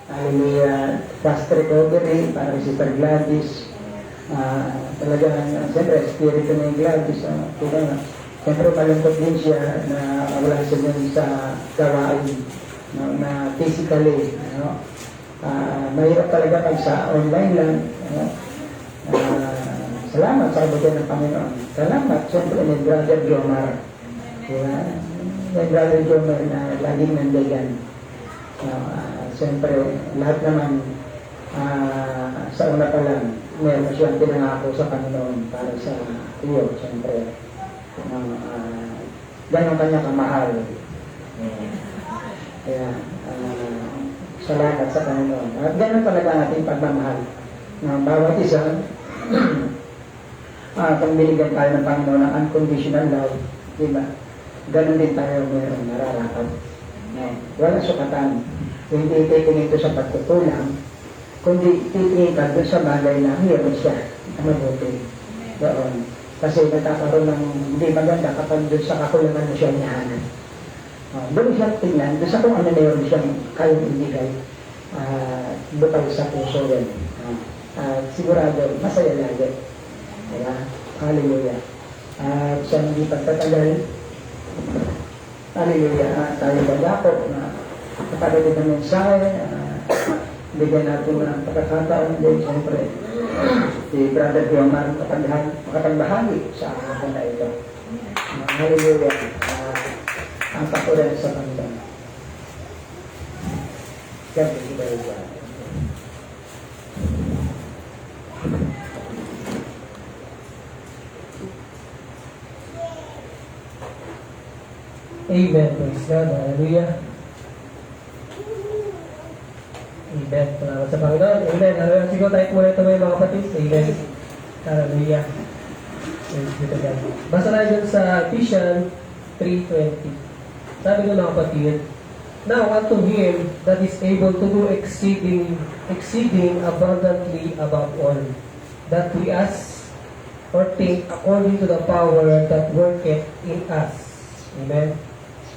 Hallelujah. Fast recovery para kay Sister Gladys. Talagang, siyempre, espiritu ni Gladys. Siyempre, malungkot din siya na wala siya din sa gawain, no, na physically. No? Mahirap talaga pag sa online lang. No? Salamat sa kabuti ng Panginoon. Salamat, siyempre, ni Brother Jomar. Ni Brother Jomar na laging nandiyan. Siyempre, lahat naman sa una pa lang, meron siyang pinangako sa Panginoon para sa iyo, siyempre. Ganon kanya kamahal. Kaya, salamat sa Panginoon. At ganon talaga ating pagmamahal. Bawat isa, kung binigyan tayo ng Panginoon ng unconditional love, diba? Ganon din tayo mayroong nararapat. Walang sukatan. Hindi titingin ito sa pagtutulang, kundi titingin ka doon sa bagay na meron siya. Mabuti. Doon. Kasi nagkakaroon ng hindi maganda kapag doon sa kakulangan mo siya niyahanan. Doon siya tingnan, doon sa kung ano meron siyang kayang ibigay. Bukal sa puso rin. Sigurado, masaya lagi. Kaya, hallelujah. At sa hindi pagtatagal, hallelujah, tayo bagako na kapagalit ng mensahe, bigyan natin ng pagkakataon din, siyempre, si Brother Jomar makapagbahagi sa akin na ito. Hallelujah. Ang pakulan sa Panginoon. God bless you very well. Amen. Praise God. Hallelujah. Amen. Salamat sa Panginoon. Amen. Hallelujah. Siguro tayo muna ito mga kapatid. Amen. Hallelujah. Praise be to God. Basta na dyan sa Ephesians 3:20. Sabi ko mga kapatid, now unto Him that is able to do exceeding abundantly above all that we ask or think according to the power that worketh in us. Amen.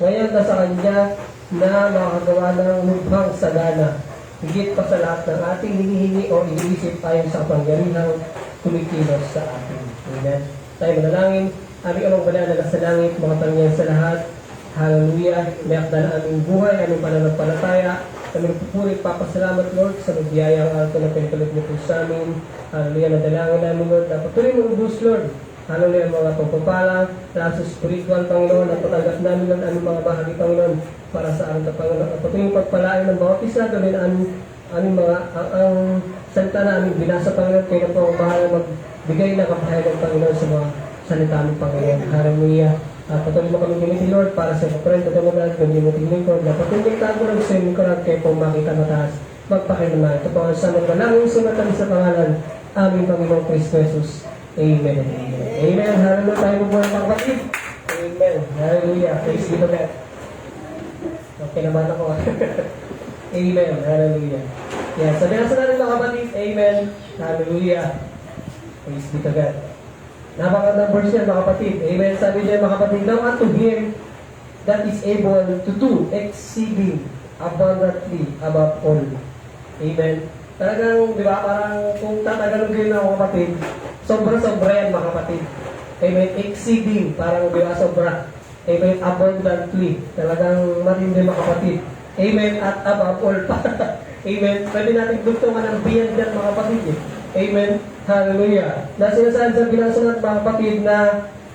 Ngayon nasa Kanya na makagawa ng lubhang sagana, higit pa sa lahat ng ating hinihingi o iniisip ayon sa kapangyarihang kumikilos sa atin. Amen. Tayo manalangin. Aming amang banal na nasa langit, makapangyarihan sa lahat. Hallelujah. May akda na aming buhay, aming pananampalataya. Kami nagpupuri, papasalamat Lord sa magbiyayang alto na pinatuloy niyo po sa amin. Hallelujah. Nadalangin namin Lord. Patuloy mo ubus Lord. Hallelujah, mga pagpapala, sa spiritual, Panginoon, at patagat namin ng aming mga bahagi, Panginoon, para sa aming Panginoon. At patuloy yung pagpalain ng bawat isa, gawin aming mga, ang salita na aming binasa, Panginoon, kayo na po ang bahala magbigay ng kapahayagan, Panginoon, sa mga salita ng Panginoon. Hallelujah. At patuloy mo kami gamitin, Lord, para sa kapatid, patuloy mo lang, gamitin mo tingin ko, na patuloy tago lang sa inyo, kayo po makita mataas, magpakilaman. Ito po ang sa mga langing sumatan sa pangalan, aming Panginoon Kristo Jesus. Amen. Amen. Hallelujah. Tayo po mga kapatid. Amen. Hallelujah. Praise be to God. Okay naman ako. Amen. Hallelujah. Yan. Sabihan sa natin mga kapatid. Amen. Hallelujah. Praise be to God. Napakagandang verse yan mga kapatid. Amen. Sabi niya mga kapatid, now unto Him that is able to do exceeding abundantly above all. Amen. Talagang, di ba, parang kung tatagalog yun mga kapatid, sobra-sobra yan mga kapatid. Amen. Exceeding, parang di ba, sobra. Amen. Abundantly. Talagang matindi mga kapatid. Amen. At above all pa. Amen. Pwede natin dugtungan ng beyond dyan mga kapatid. Amen. Hallelujah. Na sinasabi sa binasa natin mga kapatid na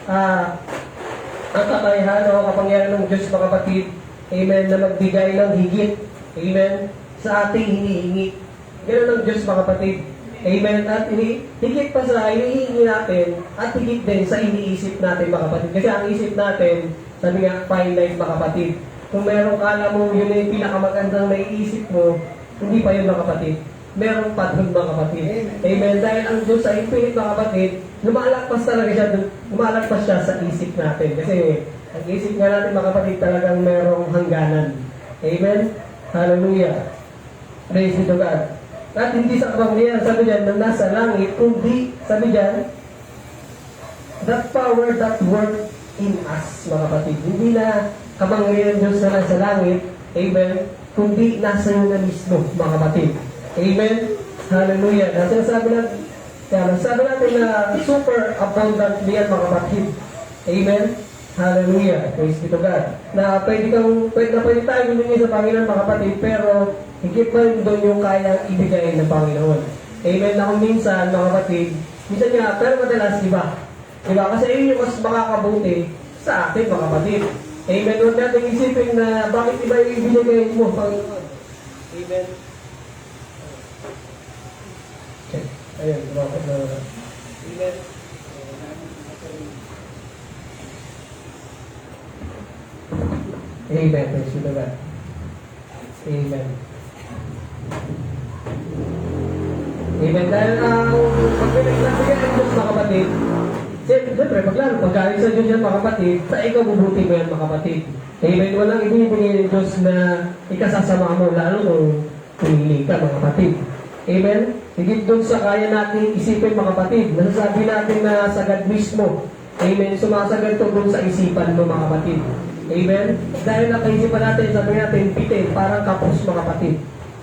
ang kakayahan o kapangyarihan ng Diyos mga kapatid. Amen. Na magbigay ng higit. Amen. Sa ating hinihingi. Ganun ang Diyos mga kapatid. Amen. At higit pa sa hinihingi natin at higit din sa iniisip natin mga kapatid. Kasi ang isip natin, sabi nga, finite mga kapatid. Kung meron kala mo yun yung pinakamagandang naiisip mo, hindi pa yun mga kapatid. Meron pa doon mga kapatid. Amen. Dahil ang Diyos sa infinite mga kapatid, lumalagpas talaga siya, lumalagpas siya sa isip natin. Kasi ang isip nga natin mga kapatid talagang merong hangganan. Amen. Hallelujah. Praise be to God. At hindi sa kapangyarihan, sabi dyan, na nasa langit, kundi, sabi dyan, that power that work in us, mga kapatid. Hindi na kapangyarihan Diyos na nasa langit, amen, kundi nasa iyo na mismo, mga kapatid. Amen? Hallelujah. Sabi natin na super abundantly yan, mga kapatid. Amen? Hallelujah. Praise be to God. Na pwede tayo humingi sa Panginoon, mga kapatid, pero higit pa rin doon yung kayang ibigay ng Panginoon. Amen? Na kung minsan, mga kapatid, minsan nga, pero madalas, di ba? Di ba? Kasi yun yung mas makakabuti sa atin, mga kapatid. Amen? Huwag natin isipin na bakit iba yung ibinigay mo, Panginoon. Amen? Okay. Ayun, bakit na. Amen? Amen. Praise be to God. Amen. Amen. Dahil pag nagbigay ng Diyos, mga kapatid, siyempre, pagkain sa Diyos yan, mga kapatid, sa ikaw bubuti mo yan, mga kapatid. Amen. Walang ibinibigay ng Diyos na ikasasama mo, lalo kung pumili ka, mga kapatid. Amen. Higit doon sa kaya natin isipin, mga kapatid. Nasasabi natin na sagad mismo. Amen. Sumasagad to doon sa isipan mo, mga kapatid. Amen. Dahil nakaisipan natin, sabi natin, bitin, parang kapos, mga kapatid.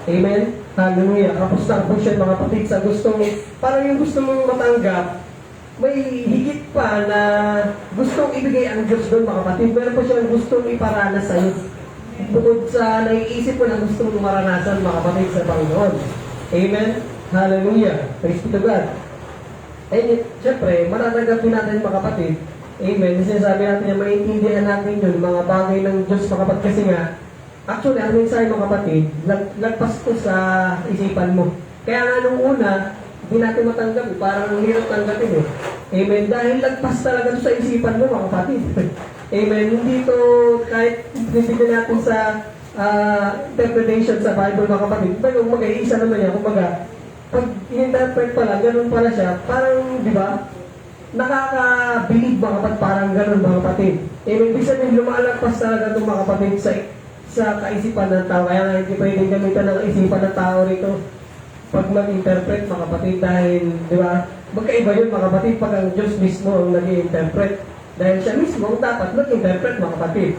Amen. Hallelujah. Kapos na kapos yan, mga kapatid, sa gustong, parang yung gusto mong matanggap, may higit pa na gustong ibigay ang Diyos doon, mga kapatid. Meron pa siyang gustong iparanas sa iyo. Bukod sa naiisip ko na gusto mong maranasan, mga kapatid, sa Panginoon. Amen. Hallelujah. Praise be to God. And syempre, matatanggapin natin, mga kapatid. Amen. Sinasabi natin na maintindihan natin yun, mga bagay ng Diyos, mga kapatid. Kasi nga, actually, ang mensahe, mga kapatid, lagpas ko sa isipan mo. Kaya nga nung una, hindi natin matanggap, parang hirap tanggapin eh. Amen. Dahil lagpas talaga ito sa isipan mo, mga kapatid. Amen. Hindi ito, kahit bibigyan natin sa interpretation sa Bible, mga kapatid, pero mag-iisa naman yan, kumbaga, pag in-interpret pala, ganun pala siya, parang, di ba, nakaka-believe, mga kapatid, parang ganun, mga kapatid. Amen. Ibig sabihin, lumalagpas talaga itong mga kapatid sa kaisipan ng tao. Kaya nga hindi pwedeng gamitan ng isipan ng tao rito pag mag-interpret, mga kapatid, dahil, di ba, magkaiba yun, mga kapatid, pag ang Diyos mismo ang nag-i-interpret. Dahil siya mismo ang dapat mag-interpret, mga kapatid.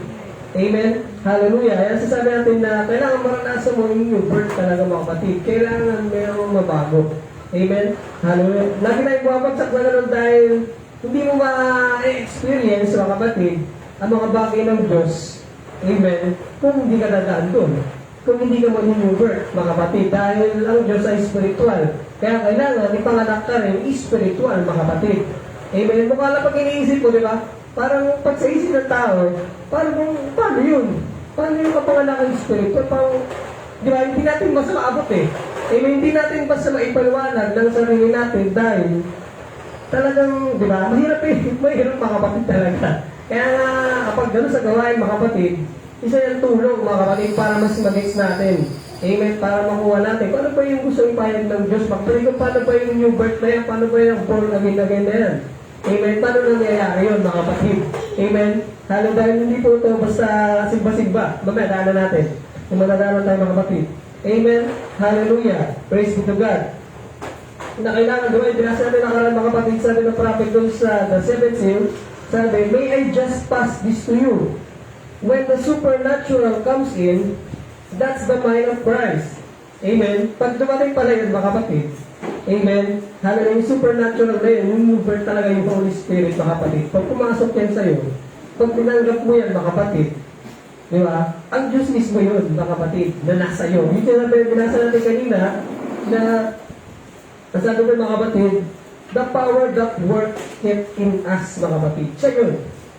Amen? Hallelujah. Kaya sasabi natin na kailangan maranasan mo yung new birth talaga, mga kapatid. Kailangan mayroong mabago. Amen? Hallelujah. Lagi tayong bumabagsak na gano'n dahil hindi mo ma-experience, mga kapatid, ang mga bagay ng Diyos. Amen? Kung hindi ka dadaan doon. Kung hindi ka mag-new birth, mga kapatid. Dahil ang Diyos ay spiritual. Kaya kailangan ipanganak ka rin spiritual, mga kapatid. Amen? Mukha lang pag iniisip mo, di ba? Parang pag sa isip ng tao, paano yun? Paano yung kapanganak ng spiritual? Parang, di ba? Hindi natin basta maabot eh. Amen? Hindi natin basta maipaliwanag ng sarili natin dahil talagang, di ba? Mahirap eh. Mahirap, mga kapatid talaga. Kaya nga, kapag gano'n sa gawain, mga kapatid, isa yung tulong, mga kapatid, para mas mag-gets natin. Amen? Para makuha natin. Paano ba yung gusto ipayag ng Diyos? Paano ba yung new birth na yan? Paano ba yung born again na yan? Amen? Paano nangyayari yun, mga kapatid? Amen? Halo, dahil hindi po ito basta sigba-sigba. Mamaya, daanan natin. Kung matadaanan tayo, mga kapatid. Amen? Hallelujah. Praise be to God. Na kailangan gawin. Binasa natin nakaraan, mga kapatid, sabi ng prophet dun sa the seventh seal, sabi, may I just pass this to you. When the supernatural comes in, that's the mind of Christ. Amen? Pag dumating pala yun, mga kapatid, amen? Hallelujah, yung supernatural na yun, yung birth talaga yung Holy Spirit, mga kapatid. Pag pumasok yan sa'yo, pag tinanggap mo yan, mga kapatid, di ba? Ang Diyos mismo yun, mga kapatid, na nasa iyo. Yung binasa natin kanina, na nasabi ko, mga kapatid, the power that worketh in us, mga kapatid. Siya yun.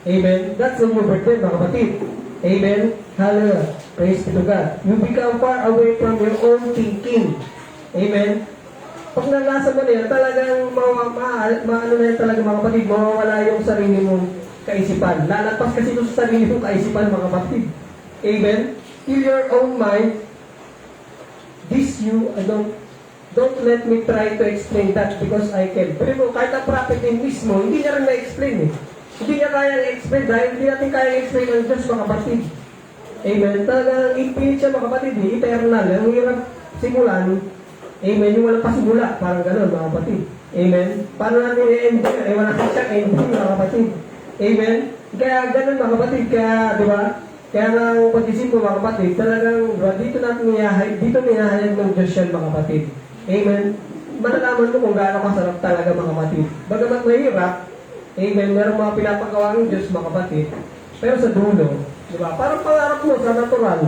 Amen? That's the new birth din, mga kapatid. Amen? Hallelujah. Praise be to God. You become far away from your own thinking. Amen? Pag nalasa mo na yan, talagang maano na yan talaga, mga kapatid, mawawala yung sarili mong kaisipan. Lalagpas kasi ito sa sarili mong kaisipan, mga kapatid. Amen? Kill your own mind. This you, don't let me try to explain that because I can. Pero kahit ang prophet din mismo, hindi niya rin na-explain eh. Hindi niya kaya i-explain dahil hindi natin kaya i-explain ang Diyos, mga kapatid. Amen. Talagang infinite siya, mga kapatid. Eternal. Ang hirap simulan. Amen. Yung walang pasimula. Parang gano'n, mga kapatid. Amen. Paano natin i-ending? Wala kasi siyang ending, mga kapatid. Amen. Kaya gano'n, mga kapatid. Kaya, di ba? Kaya nga ang pag-isip mo mga kapatid, talagang dito niyahayag ng Diyos yan mga kapatid. Amen. Malalaman mo kung gaano kasarap talaga mga kapatid. Bagamat mahirap, amen, merong mga pinapagawa ng Diyos mga kapatid. Pero sa dulo, di ba? Parang pangarap mo sa natural.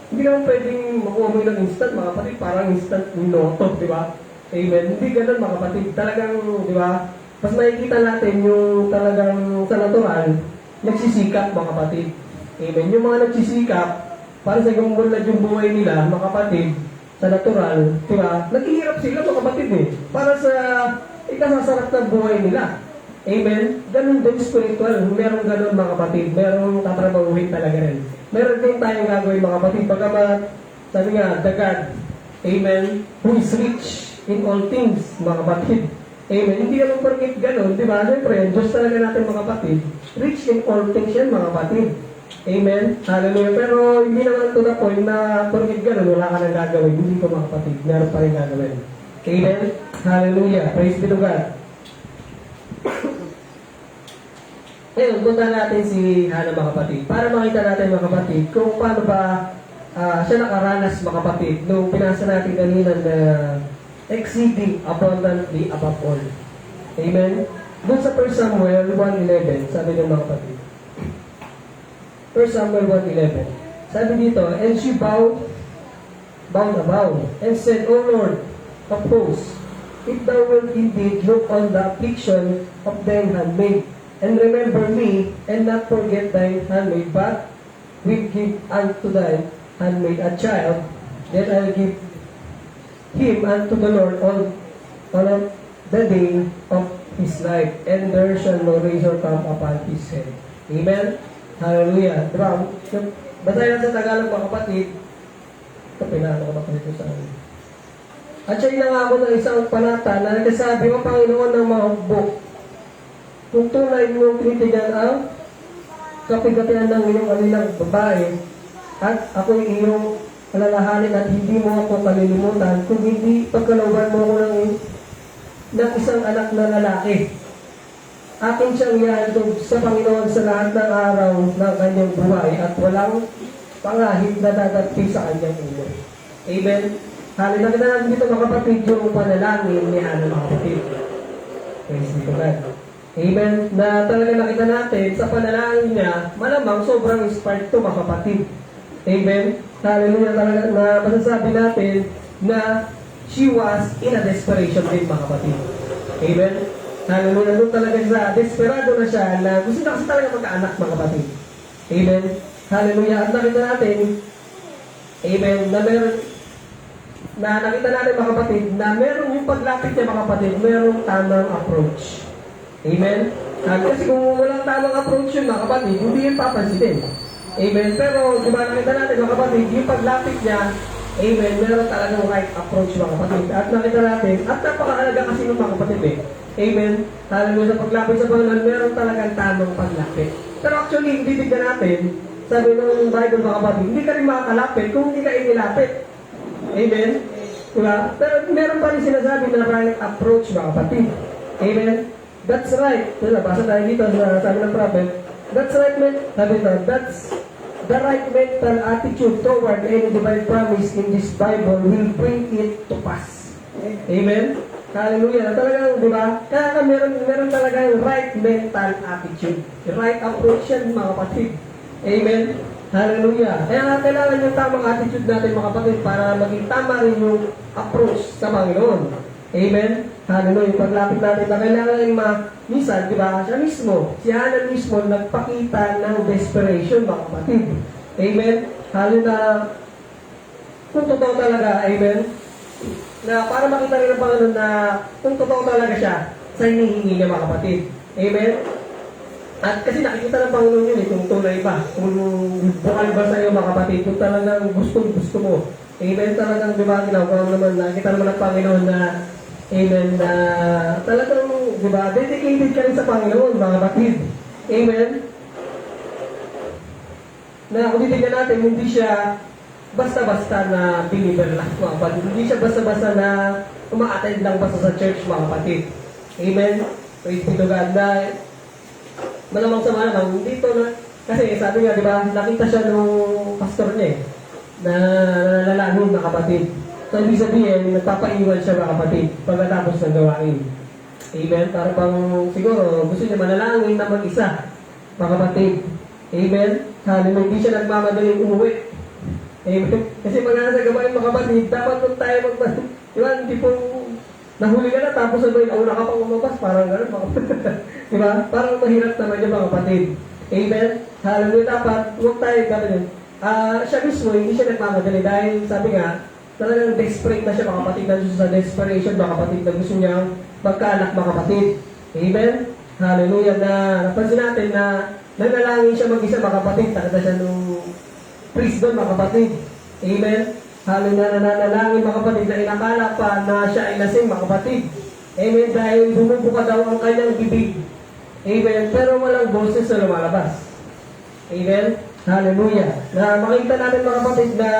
Hindi naman pwedeng makuha mo ng instant mga kapatid, parang instant minuto, di ba? Amen. Hindi ganun mga kapatid. Talagang, di ba? Mas nakikita natin yung talagang sa natural, nagsisikap mga kapatid. Amen. Yung mga nagsisikap, para sa gumulad yung buhay nila, mga kapatid, sa natural, di ba? Naghihirap sila mga kapatid eh. Para sa ikasasarap ng buhay nila. Amen? Ganun din spiritual. Merong ganun mga kapatid. Merong tatrabahuhin talaga rin. Meron din tayong gagawin mga kapatid. Pagkamat, sabi nga, the God, amen, who is rich in all things, mga kapatid. Amen. Hindi naman porkit ganun, di ba? Siyempre, ang Diyos talaga natin mga kapatid. Rich in all things yan mga kapatid. Amen. Hallelujah. Pero hindi naman to the point na porkit ganun, wala ka nang gagawin. Hindi ko mga kapatid. Meron pa rin gagawin. Amen. Hallelujah. Praise be to God. Ngayon, punta natin si Hannah mga kapatid. Para makita natin mga kapatid kung paano ba siya nakaranas mga kapatid nung pinasa natin kanina na exceeding abundantly above all. Amen? Doon sa 1 Samuel 1:11, sabi ng mga kapatid. 1 Samuel 1:11. Sabi dito, and she bowed about, and said, O Lord of hosts, if thou wilt indeed look on the affliction of thine handmaid, and remember me, and not forget thine handmaid, but will give unto thine handmaid a child, then I'll give him unto the Lord all of the day of his life, and there shall no razor come upon his head. Amen? Hallelujah. Diba? Basahin sa Tagalog mga kapatid. Ito, pinano ko ba ito sa amin? At siya'y nangako ng isang panata na nagsasabi, O Panginoon ng mga hukbo, kung tunay mong tinitigan ang kapigatian ng iyong kanilang babae, at ako'y iyong alalahanin at hindi mo ako kalilimutan, kung hindi pagkalooban mo ko ng isang anak na lalaki. Akin siyang ihahandog sa Panginoon sa lahat ng araw ng kanyang buhay at walang pangahit na dadagpi sa kanyang ulo. Amen? Halina kita natin dito mga kapatid yung panalangin ni Hannah mga kapatid. Praise be to God. Amen? Na talaga nakita natin sa panalangin niya, malamang sobrang inspired to mga kapatid. Amen? Hallelujah, talaga na masasabi natin na she was in a desperation din mga kapatid. Amen? Hallelujah, doon talaga siya, desperado na siya na gusto na kasi talaga magkaanak mga kapatid. Amen? Hallelujah, at nakita natin, amen, na meron, na nakita natin mga kapatid, na meron yung paglapit niya mga kapatid, merong tamang approach. Amen? Kasi kung walang tamang approach yun mga kapatid, hindi yun papansinin. Amen. Pero, di ba nakita natin mga kapatid, yung paglapit niya, amen, meron talagang right approach mga kapatid. At nakita natin, at napakahalaga kasi ng mga kapatid eh. Amen. Hallelujah, sa paglapit sa Panginoon, meron talagang tamang paglapit. Pero actually, hindi tignan natin, sabi ng Bible mga kapatid, hindi ka rin makakalapit kung hindi ka inilapit. Amen. Diba? Pero meron pa rin sinasabi na right approach mga kapatid. Amen. That's right. Diba? Basa tayo dito sa sabi ng prophet, that's right, man. Sabi ito, that's the right mental attitude toward any divine promise in this Bible will bring it to pass. Amen? Hallelujah. Talagang, di ba? Kaya meron talagang right mental attitude. Right approach yan, mga kapatid. Amen? Hallelujah. Kaya nga kailangan yung tamang attitude natin, mga kapatid, para maging tama rin yung approach sa Panginoon. Amen? Hallelujah. Yung paglapit natin na kailangan yung minsan, di ba? Siya mismo, si Hannah mismo, nagpakita ng desperation, mga kapatid. Amen? Hallelujah. Kung totoo talaga, amen? Na para makita rin ng Panginoon na kung totoo talaga siya sa hinihingi niya mga kapatid. Amen? At kasi nakikita ng Panginoon yun kung tunay ba, kung bukal ba sa iyo mga kapatid, kung talagang gusto mo. Amen? Talagang diba, ginagawa naman, nakikita naman ng Panginoon na amen, na talagang diba, dedicated ka rin sa Panginoon mga kapatid. Amen? Na kung titignan natin, hindi siya basta-basta na believer lang mga kapatid. Hindi siya basta-basta na uma-attend lang basta sa church mga kapatid. Amen? Praise be to God. Na malamang sa malamang, dito na Kasi sabi nga, di ba, nakita siya nung pastor niya na nananalangin mga kapatid. So, ibig sabihin, nagpapaiwan siya mga kapatid pagkatapos ng gawain. Amen? Para bang siguro gusto niya manalangin na mag-isa mga kapatid. Amen? Hallelujah, hindi siya nagmamadaling umuwi. Amen? Kasi pag nasa gawain mga kapatid, dapat kung tayo di ba, hindi po nahuli ka na tapos sabihin, una ka pang umabas, parang gano'n mga kapatid. Di ba? Parang mahirap naman yung mga kapatid. Amen? Hallelujah, dapat huwag tayo gano'n. Siya mismo, hindi siya nagmamadali dahil sabi nga, talagang desperate na siya mga kapatid, na sa desperation mga kapatid na gusto niyang magkaanak mga kapatid. Amen? Hallelujah, na napansin natin na nanalangin siya mag-isa mga kapatid, nakita siya nung priest doon mga kapatid. Amen? Hallelujah, nananalangin mga kapatid na inakala pa na siya ay lasing mga kapatid. Amen? Dahil bumubuka daw ang kanyang bibig. Amen? Pero walang boses na lumalabas. Amen? Hallelujah. Na makita natin mga kapatid na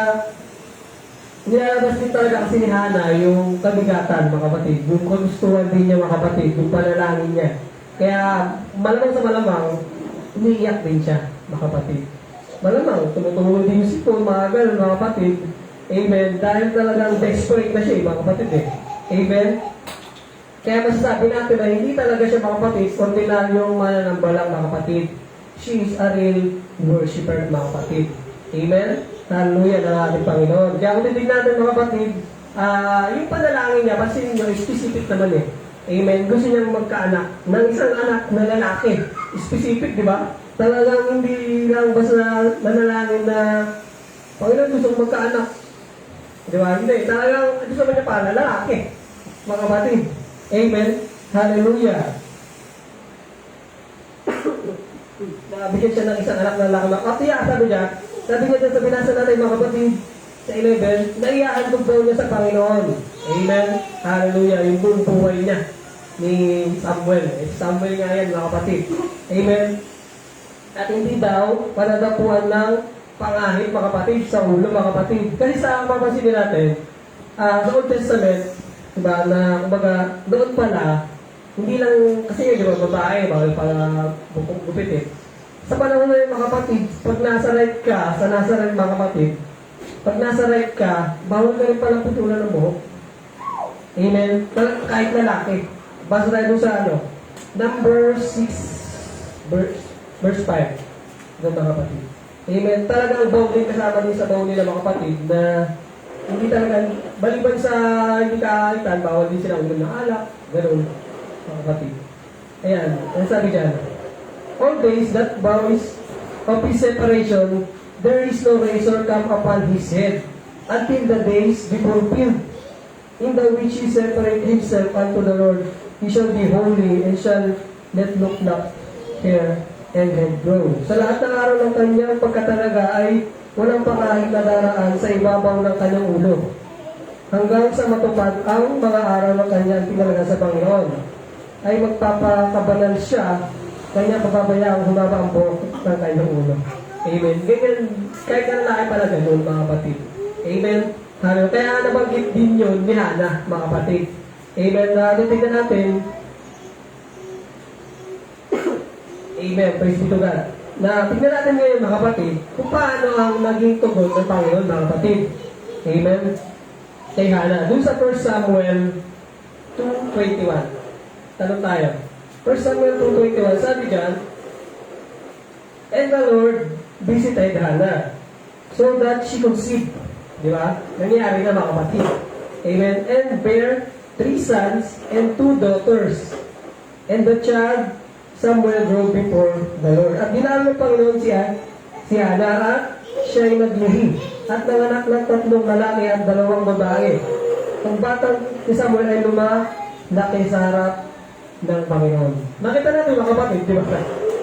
nilalabas din talaga kasi ni Hana yung kabigatan mga kapatid. Yung kagustuhan din niya mga kapatid, yung panalangin niya. Kaya malamang sa malamang, umiiyak din siya mga kapatid. Malamang, tumutulong din yung sipon, mga ganun mga kapatid. Amen. Dahil talagang desperate na siya mga kapatid eh. Amen. Kaya masasabi natin na hindi talaga siya mga kapatid, ordinaryong mananambalang mga kapatid. She is a real worshiper mga kapatid. Amen? Hallelujah ng ating Panginoon. Kaya kung titignan natin mga kapatid, yung panalangin niya, pansinin niyo, specific naman eh. Amen? Gusto niyang magkaanak ng isang anak na lalaki. Specific, di ba? Talagang hindi lang basta nanalangin na Panginoon gusto kong magkaanak. Di ba? Hindi. Talagang gusto mo niya pa lalaki. Mga kapatid. Amen? Hallelujah. Nabigyan siya ng isang anak na lalaki. At sabi niya dyan sa binasa natin mga kapatid sa 11, naiyahandog daw niya sa Panginoon. Amen? Hallelujah. Yung buong buhay niya ni Samuel. Samuel nga yan mga kapatid. Amen? At hindi daw panadapuan ng pangahit mga kapatid sa ulo mga kapatid. Kasi sa mapapansin natin, sa Old Testament, diba, na kumbaga, doon pala, hindi lang, kasi yung babae, bawal pala gupit eh. Sa panahon na yun mga kapatid, pag nasa right ka, sa nasa right mga kapatid, pag nasa right ka, bawal ka rin palang putulan ng buhok. Amen? Kahit lalaki. Basta tayo sa number 6, verse 5. Ng mga kapatid. Amen? Talagang bawal kasama din sa bawal nila mga kapatid na hindi talaga, baliban sa hindi kaakitan, bawal din sila uminom ng alak, ganoon mga kapatid. Ayan, ang sabi dyan, all days that vows of his separation, there is no razor come upon his head, until the days be fulfilled, in the which he separate himself unto the Lord. He shall be holy, and shall not look hair and head grow. Sa lahat ng araw ng kanyang pagkatalaga ay walang pangahit na daraan sa ibabaw ng kanyang ulo, hanggang sa matupad ang mga araw ng kanyang pinalaga sa Panginoon, ay magpapakabanal siya, kanya papabayaan humaba ang buhok ng kanyang ulo. Amen. Ganyan, kahit na lalaki pala ganun, mga kapatid. Amen. Kaya nabanggit din yun ni Hana, mga kapatid. Amen. Tingnan natin. Amen. Praise be to God. Na tingnan natin ngayon, mga kapatid, kung paano ang naging tugon ng Panginoon, mga kapatid. Amen. Kay Hana. Dun sa 1 Samuel 2:21. Tanong tayo. 1 Samuel 2:21, sabi dyan, and the Lord visited Hannah, so that she conceived. Di ba? Nangyari na mga kapatid. Amen. And bare 3 sons and 2 daughters. And the child Samuel grew before the Lord. At ginamit ng Panginoon si Hannah at siya ay naglihi. At nanganak ng 3 lalaki at 2 babae. Ang batang si Samuel ay lumalaki sa harap ng Panginoon. Nakita natin mga kapatid, di ba?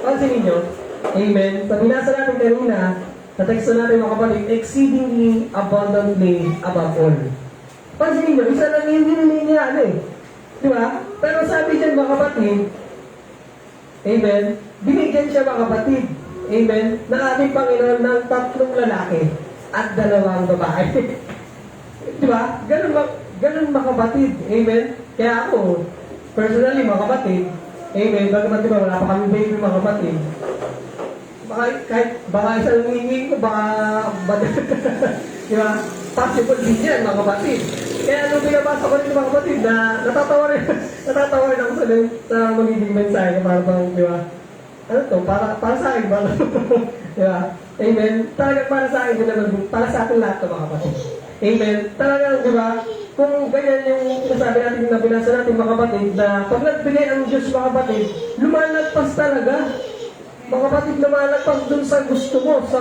Pansin ninyo, amen. Sa binasa natin kanina, sa teksto natin mga kapatid, exceedingly abundantly above all. Pansin ninyo, isa lang yung dinili niya, di ba? Pero sabi dyan mga kapatid, amen, binigyan siya mga kapatid, amen, ng ating Panginoon ng 3 lalaki at 2 babae. Di ba? Ganun mga kapatid, amen. Kaya ako, personally, mga kapatid, amen, bagamat diba, wala pa kami baby, mga kapatid. baka isang hingin ko, baka, di ba? Possible din yan, mga kapatid. Kaya nung binabasa ko rin mga kapatid, na natatawa rin ako sa magiging mensahe ko, para bang, di ba? Ano to? Para sa akin ba? Di ba? Amen. Talagang para sa akin din naman, para sa akin lahat to, mga kapatid. Amen. Talagang, di ba? Kung ganyan yung nasabi natin na binasa natin mga kapatid, na pag nagbigay ang Diyos mga kapatid, lumalagpas talaga. Mga kapatid, lumalagpas dun sa gusto mo, sa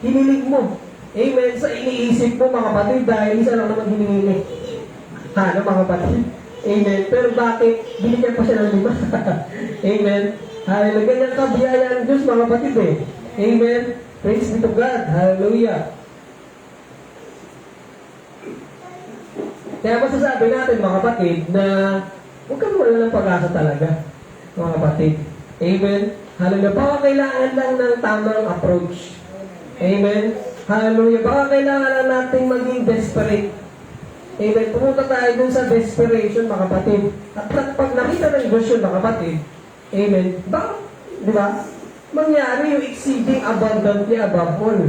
hinilig mo. Amen. Sa iniisip mo mga kapatid, dahil isa lang naman hinihiling. Ano mga kapatid? Amen. Pero bakit? Binigyan pa siya ng 5. Amen. Hallelujah. Ganyan ka biyaya ng Diyos mga kapatid eh. Amen. Praise be to God. Hallelujah. Kaya masasabi natin mga kapatid na huwag kang wala ng pag-asa talaga, mga kapatid. Amen. Hallelujah. Baka kailangan lang ng tamang approach. Amen. Hallelujah. Baka kailangan lang natin maging desperate. Amen. Pumunta tayo dun sa desperation, mga kapatid. At pag nakita ng Diyos yun, mga kapatid, amen. Baka, di ba? Mangyari yung exceeding abundantly above all.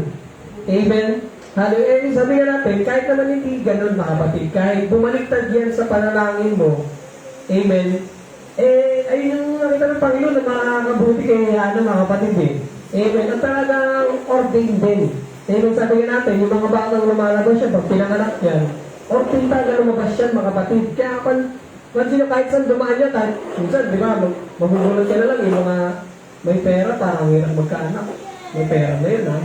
Amen. Hallelujah. Sabi nga natin, kahit naman hindi ganun mga kapatid, kahit bumaliktad yan sa panalangin mo, amen, ayun yung nakita ng Panginoon na makakabuti kay mga kapatid eh. Amen. At talagang ordained din. Amen. Sabi nga natin, yung mga batang lumalabas siya, pag pinanganak yan, ordained talaga lumabas yan mga kapatid. Kaya sino kahit saan dumaan niya, kahit minsan, di ba, magugulat ka na lang, yung mga may pera, parang hirap magkaanak. May pera na yun, ha?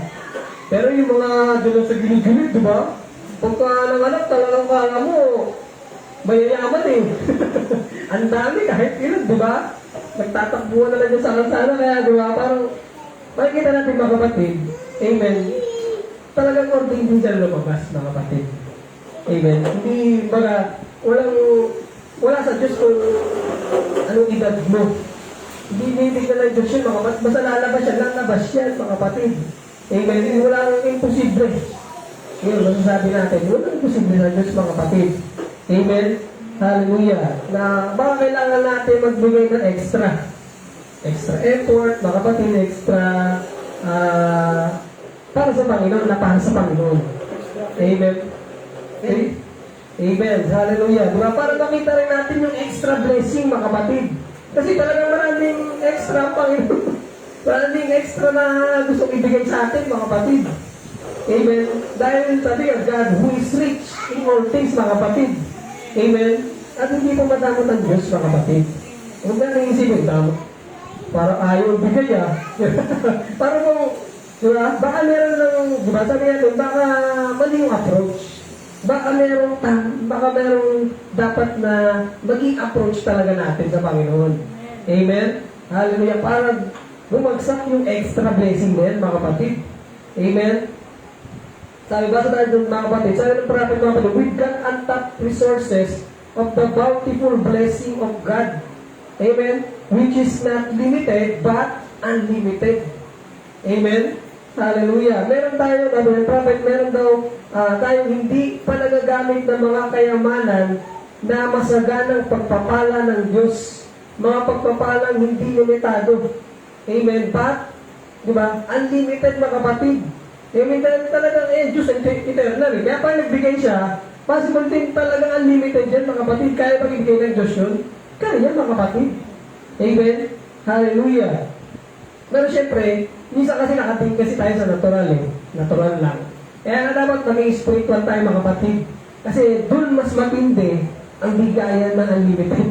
Pero yung mga dyan sa gilid-gilid, di ba? Pagka nanganak, talagang kala mo, mayayaman eh. Ang dami kahit ilan, di ba? Nagtatakbuhan na lang dyan sa kalsada, kaya di ba? Parang, makikita natin mga kapatid, amen, talagang ordained din dyan lumabas, mga kapatid. Amen. Hindi, wala sa Diyos kung anong edad mo. Hindi nilignan ng Diyos yun, mga kapatid. Basta lalabas yan, lalabas yan, mga kapatid. Amen. Hindi walang imposible. Ngayon, masasabi natin, walang imposible sa Diyos, mga kapatid. Amen. Hallelujah. Na baka kailangan natin magbigay ng extra effort, mga kapatid, extra para sa Panginoon, na para sa Panginoon. Amen. Amen. Hallelujah. Diba? Para makita rin natin yung extra blessing, mga kapatid. Kasi talagang maraming extra ang Panginoon. Maraming extra na gusto ibigay sa atin, mga kapatid. Amen. Dahil sabi nga, God who is rich in all things, mga kapatid. Amen. At hindi po madamot ang Diyos, mga kapatid. Huwag na naisipin, damot. Parang ayaw bigay, Parang kung, diba? Baka meron ng, diba? Sabi natin, baka mali yung approach. Baka merong dapat na maging approach talaga natin sa Panginoon. Amen? Hallelujah. Para bumagsak yung extra blessing na yan, mga kapatid. Amen? Sabi ba sa tayo dun, mga kapatid? Sabi ng prophet, mga kapatid, we've got untapped resources of the bountiful blessing of God. Amen? Which is not limited, but unlimited. Amen? Hallelujah. Meron tayo, sabi ng prophet, meron daw tayong hindi pa nagagamit ng mga kayamanan na masaganang pagpapala ng Diyos. Mga pagpapalang hindi limitado. Amen. But, di ba, unlimited, mga kapatid. Amen. Talagang, Diyos eternal. Kaya pa nagbigay siya, possible din talagang unlimited yan, mga kapatid. Kaya pag-ibigay ng Diyos yun? Kaya yan, mga kapatid. Amen. Hallelujah. Pero syempre, minsan kasi nakatingin kasi tayo sa natural Natural lang. Kaya dapat maging spiritual tayo, mga kapatid. Kasi dun mas matindi ang bigayan ng unlimited.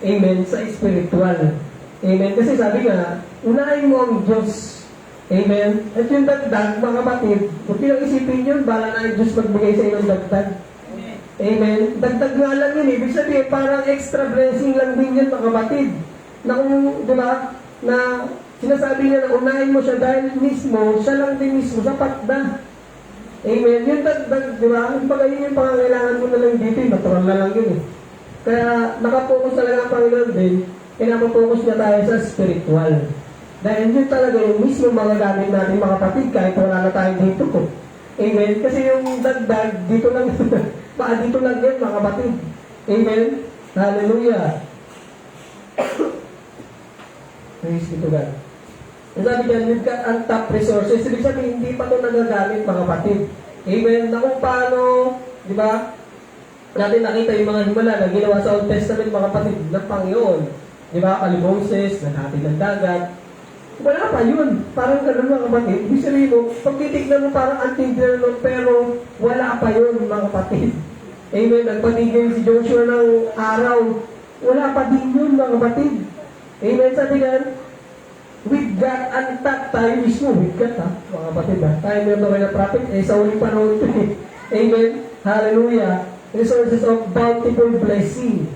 Amen. Sa spiritual. Amen. Kasi sabi nga, unahin mo ang Diyos. Amen. At yung dagdag, mga kapatid, kung pinag-isipin yun, bala na ang Diyos magbigay sa inyo ng dagdag. Amen. Dagdag nga lang yun. Ibig sabihin, parang extra blessing lang din yun, mga kapatid. Na kung, di ba, na sinasabi niya na unahin mo siya dahil mismo, siya lang din mismo, sapat na. Amen. Yung dagdag, di ba? Yung pag-ayun yung pangangailangan mo na lang dito, natural na lang yun. Kaya nakapokus talaga ang Panginoon din, pinapokus na tayo sa spiritual. Dahil yun talaga yung mismo magagamit natin, mga kapatid, kahit wala na tayo dito ko. Amen. Kasi yung dagdag, dito lang, baka dito lang yun, mga kapatid. Amen. Hallelujah. Praise be to God. Sabi niyan, we've got untapped resources. Ibig sabihin, hindi pa ito nagagamit, mga kapatid. Amen? Na kung paano, di ba, natin nakita yung mga himala na ginawa sa Old Testament, mga kapatid, ng Panginoon. Di ba? Kali Moses, naghati ng dagat. Wala pa yun. Parang ganun, mga kapatid. Ibig sabihin mo, pag titignan mo, parang anti-dinner nun, pero wala pa yun, mga kapatid. Amen? Nagpatigil si Joshua ng araw. Wala pa din yun, mga kapatid. Amen? Sabi nga, we've got untapped tayo mismo. We've got, ha? Mga kapatid, ha? Tayo meron na kayo na prophet. Sa uling panahon ito, eh. Amen? Hallelujah. Resources of bountiful blessing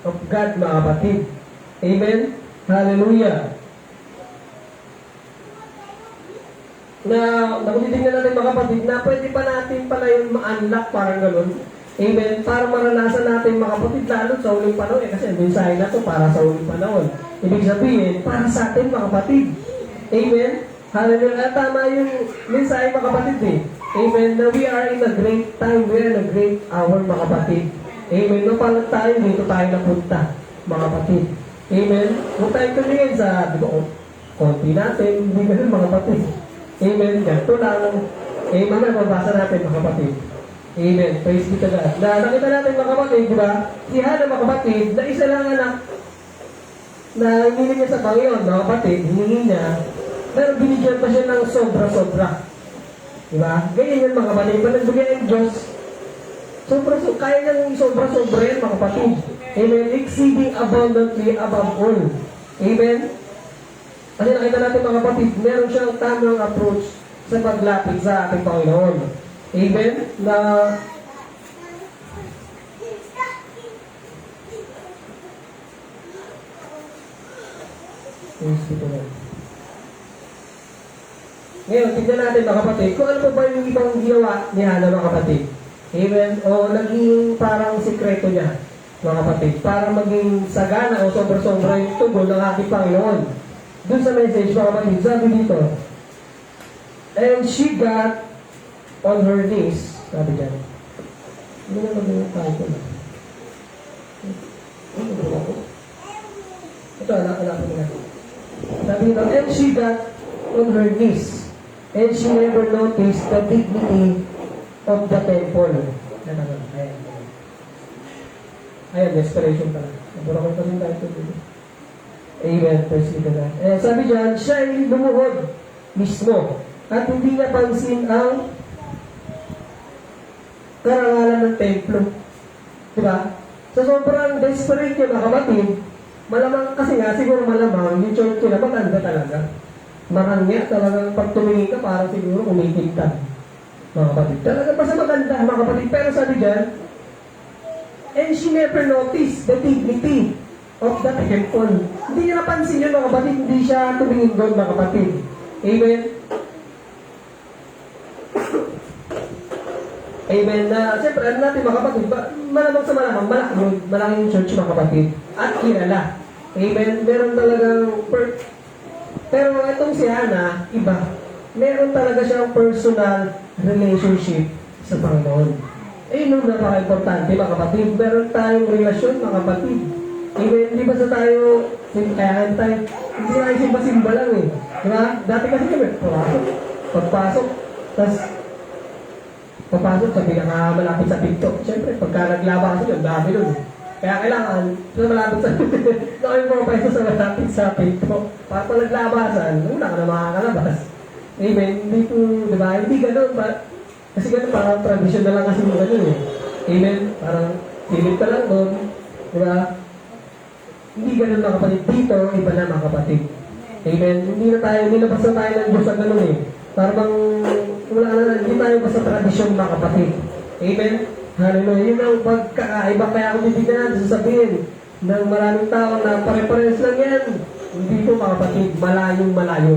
of God, mga kapatid. Amen? Hallelujah. Na kung titignan natin, mga kapatid, na pwede pa natin pala yung ma-unlock, parang gano'n. Amen? Para maranasan natin, mga kapatid, lalo sa uling panahon. Kasi ang mensahe na to para sa uling panahon. Ibig sabihin, para sa atin, mga kapatid. Amen? Hallelujah. Tama yung mensahe, mga kapatid, eh. Amen? Na we are in a great time. We are in a great hour, mga kapatid. Amen? No, parang tayo, dito tayo napunta, mga kapatid. Amen? Huwag tayo tumingin sa, di ba, konti natin, hindi ganun, mga kapatid. Amen? Ganito lang. Amen? Mabasa natin, mga kapatid. Amen. Praise be to God. Na nakita natin, mga kapatid, di ba? Si Hannah, mga kapatid, na isa lang anak na hinihingi niya sa Panginoon, mga kapatid, hinihingi niya, pero binigyan pa siya ng sobra-sobra. Di ba? Ganyan yan, mga kapatid. Pag nagbigay ang Diyos, sobra-sobra, kaya niyang sobra-sobra yan, mga kapatid. Amen. Exceeding abundantly above all. Amen. Kasi nakita natin, mga kapatid, meron siyang tamang approach sa paglapit sa ating Panginoon. Amen? Na ngayon, tignan natin, mga kapatid, kung ano pa ba yung ibang ginawa ni Hannah, mga kapatid. Amen? O naging parang sikreto niya, mga kapatid, para maging sagana o sobra-sobra yung tugon ng ating Panginoon. Doon sa message, mga kapatid, sabi dito, and she got on her knees, sabi dyan. Hindi na mag-iwag tayo ko na. Ito, anak ko na. Sabi dito, and she got on her knees, and she never noticed the dignity of the temple. Ayan. Ayan, desperation pala. Nabura ko pa rin tayo dito. Amen. Praise be to God. Sabi dyan, siya ay lumuhod mismo at hindi niya pansin ang karangalan ng templo. Diba? Sa sobrang desperate niya, mga kapatid, malamang kasi nga, siguro malamang, yung church nila maganda talaga. Marangya talagang pag tumingin ka, parang siguro umitin ka. Mga kapatid. Talaga pa sa maganda, mga kapatid. Pero sabi dyan, and she never noticed the dignity of the temple. Hindi niya napansin yun, mga kapatid. Hindi siya tumingin doon, mga kapatid. Amen? Amen. Na, siyempre, ano natin, mga kapatid, malamang sa malamang, malaki yung church, mga kapatid. At kilala. Amen. Meron talagang, pero itong si Hannah, iba. Meron talaga siyang personal relationship sa Panginoon. Ayun yung napaka-importante, mga kapatid. Meron tayong relasyon, mga kapatid. Amen. Hindi ba sa tayo, kaya tayo, hindi tayo simba-simba lang eh. Diba? Dati kasi kami, pagpasok, tapos, papasok sa pinakamalapit sa pinto. Siyempre, pagka naglaba kasi yun, dami nun. Kaya kailangan, malapit sa noon mo pa sa malapit sa pinto. Para pag naglabasan, wala ka na makakalabas. Amen. Hindi po, di ba? Hindi ganun. Kasi ganun, parang tradisyon na lang kasi mo ganun eh. Amen. Parang, silip ka lang doon. Di ba? Hindi ganun, mga kapatid. Dito, iba na, mga kapatid. Amen. Hindi na tayo, nilabas na tayo ng Diyos na ganun eh. Parang, wala na, hindi tayo basta tradisyon, mga kapatid. Amen? Hallelujah. Yun ang pagkakaiba. Kaya kung hindi na sasabihin ng maraming tao na pare-pares lang yan. Hindi po, mga kapatid, malayong malayo.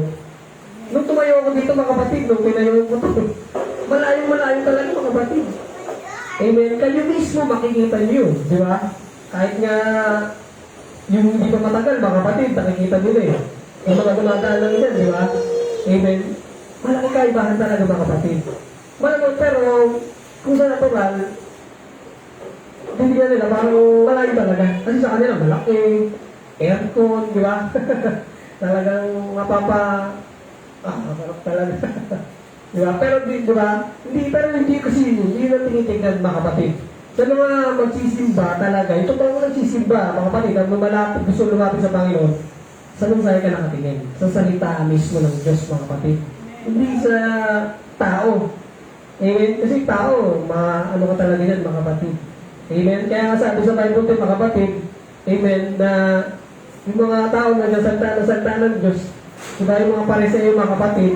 Nung tumayo ako dito, mga kapatid, nung tinayo ko ito, malayong malayo talaga, mga kapatid. Amen? Kayo mismo makikita niyo, di ba? Kahit nga yung hindi pa matagal, mga kapatid, nakikita nyo eh. Yung mga tumataan lang yan, di ba? Amen? Malaki kaibahan talaga, mga kapatid. Malamang, pero kung sa natural, hindi nila parang malayo talaga. Kasi sa kanila malaki, aircon, di ba? Talagang Harap talaga. Di ba? Pero di ba? Hindi kasi hindi na tinitignan mga kapatid. Sa mga magsisimba talaga, ito pa mga nagsisimba, mga kapatid, ang lumalapit, gusto lumapit sa Panginoon, saan sa'yo ka nakatingin? Sa salita mismo ng Diyos, mga kapatid. Hindi sa tao. Amen? Kasi tao, ano ka talaga yan, mga kapatid. Amen? Kaya nga sabi sa Bible din, mga kapatid, amen, na yung mga tao na nasalta ng Diyos, diba yung mga pareseyo, mga kapatid,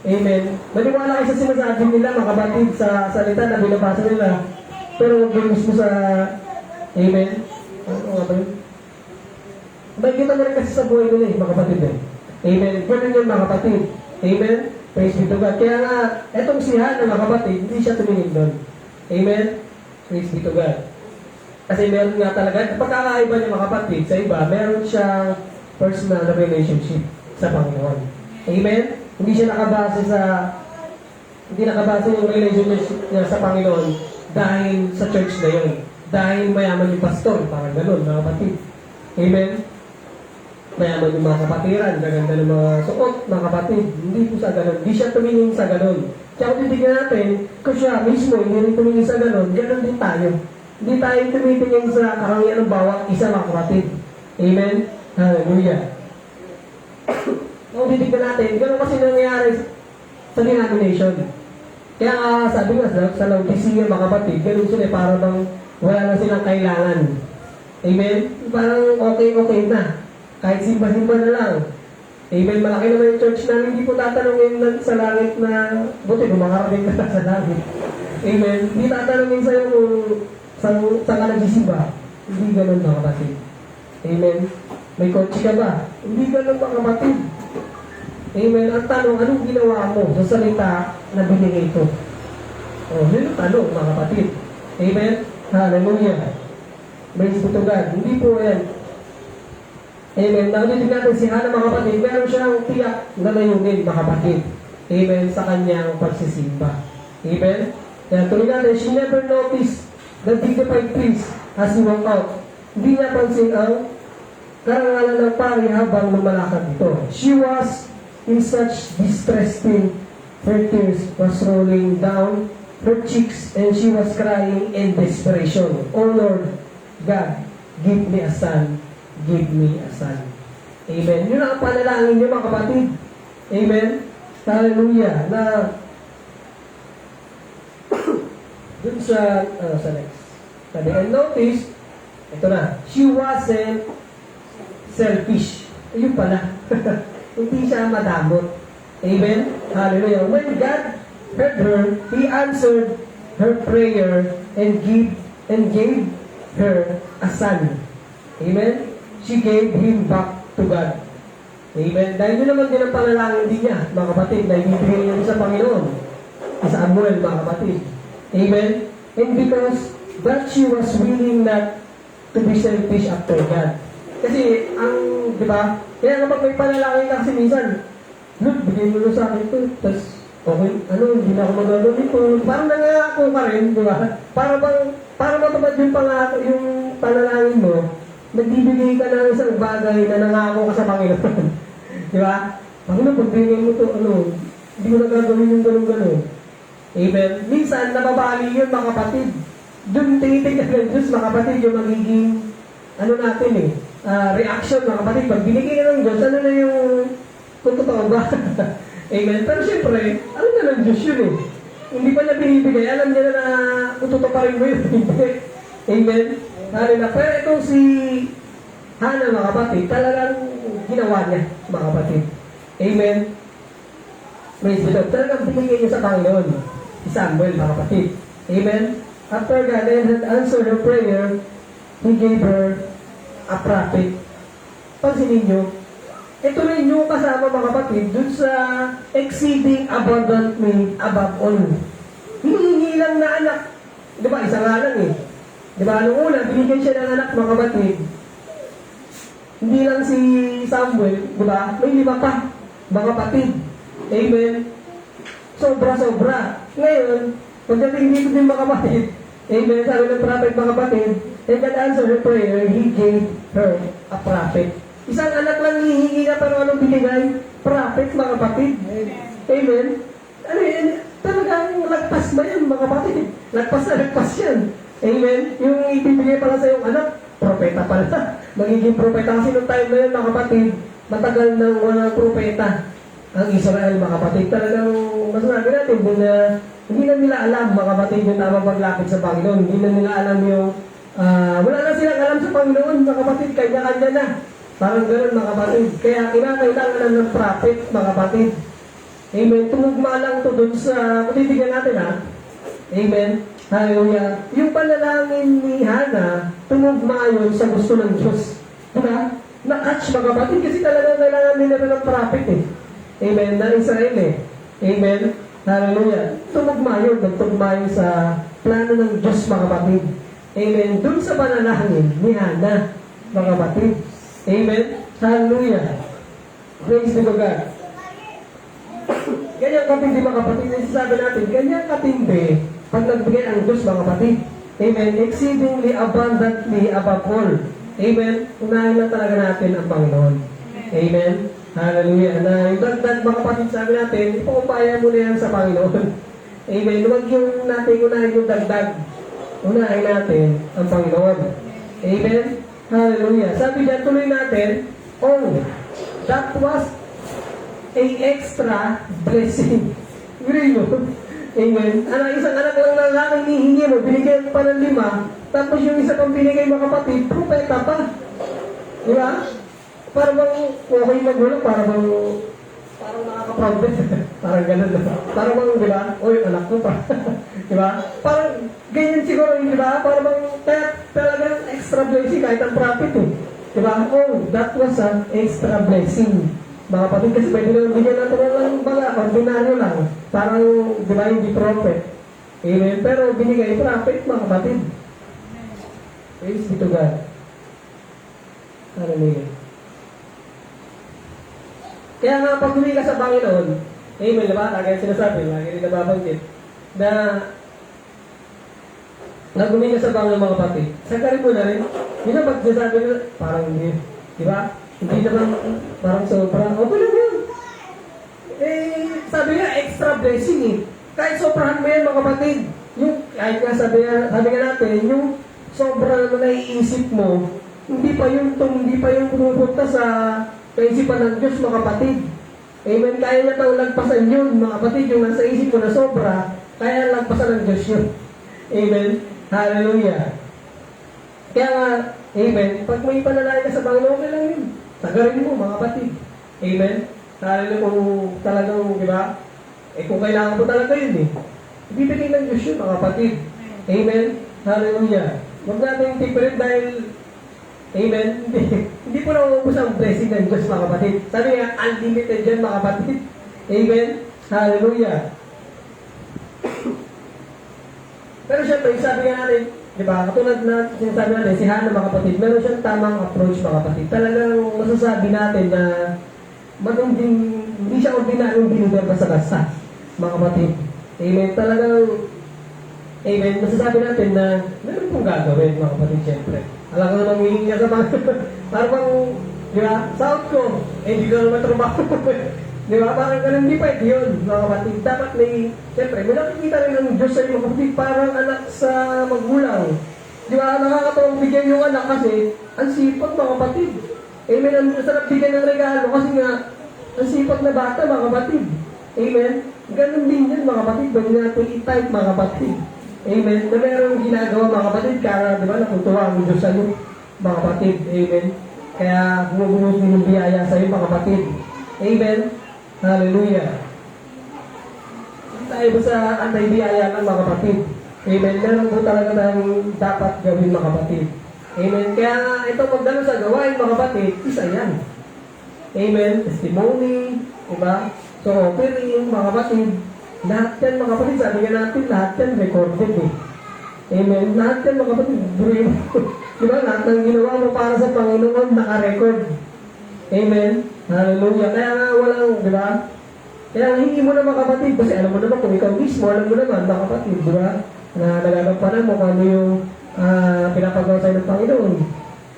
amen, maniwala kayo sa sinasabi nila, mga kapatid, sa salita na binabasa nila, pero huwag mismo sa, amen, ano nga ba yun? Makikita mo rin kasi sa buhay nila, mga kapatid, eh. Amen, ganun yun, mga kapatid, amen, praise be to God. Kaya nga, etong si Hannah, mga kapatid, hindi siya tumingin doon, amen, praise be to God. Kasi meron nga talaga, pagkakaiba niya mga kapatid sa iba, meron siyang personal relationship sa Panginoon. Amen? Hindi nakabase yung relationship niya sa Panginoon dahil sa church na yun. Dahil mayaman yung pastor, parang gano'n mga kapatid. Amen? Mayaman yung mga kapatiran, gaganda ng mga suot, mga kapatid. Hindi po sa gano'n. Hindi siya tumingin sa gano'n. Kaya kung titignan natin, kung siya mismo hindi rin tumingin sa gano'n, gano'n din tayo. Hindi tayo tumitingin sa karangyaan ng bawat isa, mga kapatid. Amen? Hallelujah. Kung titignan natin, gano'n kasi nangyayari sa denomination. Kaya sabi nga sa Laodicea, mga kapatid, gano'n sila, para bang wala na silang kailangan. Amen? Parang okay na. Kahit simba-simba na lang. Amen? Malaki naman yung church namin, hindi po tatanungin sa langit na, buti, kumakarating ka sa langit. Amen? Hindi tatanungin sa'yo kung saan ka nagsisimba. Hindi ganun, mga kapatid. Amen? May kotse ka ba? Hindi ganun, mga kapatid. Amen? Ang tanong, anong ginawa mo sa salita na binigay ito? Yun ang tanong, mga kapatid. Amen? Hallelujah. Praise be to God. Hindi po yan. Amen? Nakalitig natin si Hannah, mga kapatid, meron siyang tiyak na layunin, mga kapatid. Amen? Sa kanyang pagsisimba. Amen? Kaya tuloy natin, she never noticed the dignified priest as he walked out. Hindi niya pansin ang karangalan ng pari habang lumalakad ito. She was in such distress till her tears was rolling down her cheeks and she was crying in desperation. Oh Lord God, give me a son. Give me a son. Amen. Yun ang panalangin niyo, mga kapatid. Amen. Hallelujah. Na dun sa next. Sabi, and notice, ito na, she wasn't selfish. Ayun pala. Hindi siya madamot. Amen? Hallelujah. When God heard her, He answered her prayer and gave her a son. Amen? She gave him back to God. Amen? Dahil yun naman din ang panalangin din niya, mga kapatid, na ibibigay niya sa Panginoon. Sa Samuel, mga kapatid. Amen? And because that she was willing not to be selfish after God. Kasi, di ba? Kaya kapag may panalangin ka kasi minsan, Lord, bigay mo na sa akin ito. Tapos, okay, hindi na ako magagawin ito. Parang nangangako ka rin, di ba? Para matupad yung panalangin mo, nagbibigay ka ng isang bagay na nangako ka sa Panginoon. Di ba? Panginoon, pagbigay mo ito, hindi mo na gagawin yung gano'n-gano'n. Amen. Minsan, nababali yun, mga kapatid. Doon tinitignan ng Diyos, mga kapatid, yung magiging, natin reaction, mga kapatid. Pag binigay ka ng Diyos, ano na yung, kung totoo ba? Amen. Pero siyempre, alam na ng Diyos yun eh. Hindi pa niya binibigay, alam niya na tutuparin mo yun. Amen. Pero itong si Hannah, mga kapatid, talagang ginawa niya, mga kapatid. Amen. Praise the Lord. Talagang binigay niya sa Panginoon. Si Samuel, mga kapatid. Amen. After God had answered her prayer, He gave her a prophet. Pansinin niyo, ito rin yung kasama, mga kapatid, dun sa exceeding abundantly above all. Hinihingi lang na anak. Di ba? Isa nga lang eh. Di ba? Anong una, binigyan siya ng anak, mga kapatid. Hindi lang si Samuel, di ba? May 5 pa, mga kapatid. Amen. Sobra-sobra. Ngayon, pagdating dito din, mga kapatid, amen, sabi ng prophet, mga kapatid, and God answered her prayer, He gave her a prophet. Isang anak lang hihingi na, pero anong binigay? prophet, mga kapatid. Amen? Ano yan? Talagang lagpas ba yan, mga kapatid? Lagpas na lagpas yan. Amen? Yung ibibigay pala sa iyong anak, propeta pala. Magiging propeta. Kasi nung time na yun, mga kapatid, matagal nang walang propeta ang Israel, mga kapatid. Talagang, masasabi natin, hindi na nila alam, mga kapatid, yung tamang paglapit sa Panginoon. Hindi na nila alam yung, wala na silang alam sa Panginoon, mga kapatid, kanya-kanya na. Parang gano'n, mga kapatid. Kaya kinakailangan na ng prophet, mga kapatid. Amen. Tumugma lang ito dun sa, kutitignan natin ha. Amen. Hallelujah. Yung panalangin ni Hannah, tumugma yun sa gusto ng Diyos. Diba? Na-catch, mga kapatid, kasi talagang kailangan nila ng prophet eh. Amen. Na Israel eh. Amen. Hallelujah. Tumugma yun. Nagtugma yun sa plano ng Diyos, mga kapatid. Amen. Dun sa panalangin ni Hannah, mga kapatid. Amen. Hallelujah. Praise be to God. Ganyan katindi, mga kapatid. Sabi natin, ganyan katindi pag nagbigay ang Diyos, mga kapatid. Amen. Exceedingly abundantly above all. Amen. Unahin lang talaga natin ang Panginoon. Amen. Hallelujah. Na yung dagdag, mga kapatid, sabi natin, ipakumpaya mo na yan sa Panginoon. Amen. Huwag yung natin unahin yung dagdag. Unahin natin ang Panginoon. Amen. Hallelujah. Sabi dyan, tuloy natin, oh, that was a extra blessing. Gano'n yun. Amen. Isang anak lang na lang hinihingi mo, binigyan pa ng 5, tapos yung isa pang binigay, mga kapatid, propeta pa. Di ba? Para bang okay magulang, para bang nakaka-proud din. Parang gano'n na. Parang bang, di ba? Oy, anak ko pa. Di ba? Parang ganyan siguro, di ba? Para bang, kaya talagang extra blessing kahit ang prophet eh. Di ba? Oh, that was an extra blessing. Mga kapatid, kasi pwede naman bigyan natin lang baga, ordinaryo lang. Parang, di ba, hindi prophet. Amen. Pero binigay prophet, mga kapatid. Praise be to God. Hallelujah. Kaya nga, pag humingi ka sa Panginoon, amen, di ba? Lagi sinasabi, lagi rin nababanggit, na nag-humingi ka sa Panginoon, mga kapatid. Sagarin mo na rin. Yun ang pag-sasabi nila, parang hindi. Di ba? Hindi naman, parang sobrang, okay lang yun. Sabi nga, extra blessing eh. Kahit sobrahan mo yan, mga kapatid. Yung, kahit nga sabi nga natin, yung sobra na naiisip mo, hindi pa yung pumupunta sa kaisipan ng Diyos, mga kapatid. Amen. Kaya niya taong lagpasan yun, mga kapatid. Yung nasa isip mo na sobra, kaya lagpasan ng Diyos yun. Amen. Hallelujah. Kaya nga, amen. Pag may panalangin ka sa Panginoon, okay lang yun. Sagarin mo, mga kapatid. Amen. Hallelujah. Kung talagang, di ba? Kung kailangan mo talaga yun eh. Ibibigay ng Diyos yun, mga kapatid. Amen. Hallelujah. Huwag natin tipirin dahil, amen, hindi po na uubos ang blessing ng Diyos, mga kapatid. Sabi nga, unlimited dyan, mga kapatid. Amen. Hallelujah. Pero syempre, sabi nga natin, di ba, katulad na sinasabi natin, si Hannah, mga kapatid, meron siyang tamang approach, mga kapatid. Talagang masasabi natin na hindi siya ordinaryong binigyan basta-basta, mga kapatid. Amen. Talagang, amen, masasabi natin na meron pong gagawin, mga kapatid, syempre. Alam ko naman hihingi niya sa mga, parang, di ba, south ko, hindi ko naman trabaho. Di ba, parang ganun, hindi pwede yun, mga kapatid. Dapat may, syempre, may nakikita rin ng Diyos sa iyo, mga kapatid, parang anak sa magulang. Di ba, nakakatawang bigyan yung anak kasi, ang sipag, mga kapatid. Amen, ang sarap bigyan ng regalo kasi nga, ang sipag na bata, mga kapatid. Amen. Ganun din yan, mga kapatid. Bago natin i-type, mga kapatid. Amen. Na merong ginagawa, mga kapatid, kaya, di ba, nakutuwa ang Diyos sa iyo, mga kapatid. Amen. Kaya, bumubuhos din yung biyaya sa iyo, mga kapatid. Amen. Hallelujah. Tayo ba sa antay-biyaya ng mga kapatid? Amen. Meron po talaga tayong dapat gawin, mga kapatid. Amen. Kaya nga, ito magdalo sa gawain, mga kapatid, isa yan. Amen. Testimony, diba? So, offering, mga kapatid, lahat yan, mga kapatid, sabi nga natin, lahat yan recorded eh. Amen. Lahat yan, mga kapatid, diba? Lahat ng ginawa mo para sa Panginoon, naka-record. Amen. Hallelujah. Kaya nga, walang, diba? Kaya hindi mo na, mga kapatid, kasi alam mo naman, kung ikaw mismo, alam mo naman, mga kapatid, diba? Na nagagampanan mo kung ano yung pinapagawa sa'yo ng Panginoon.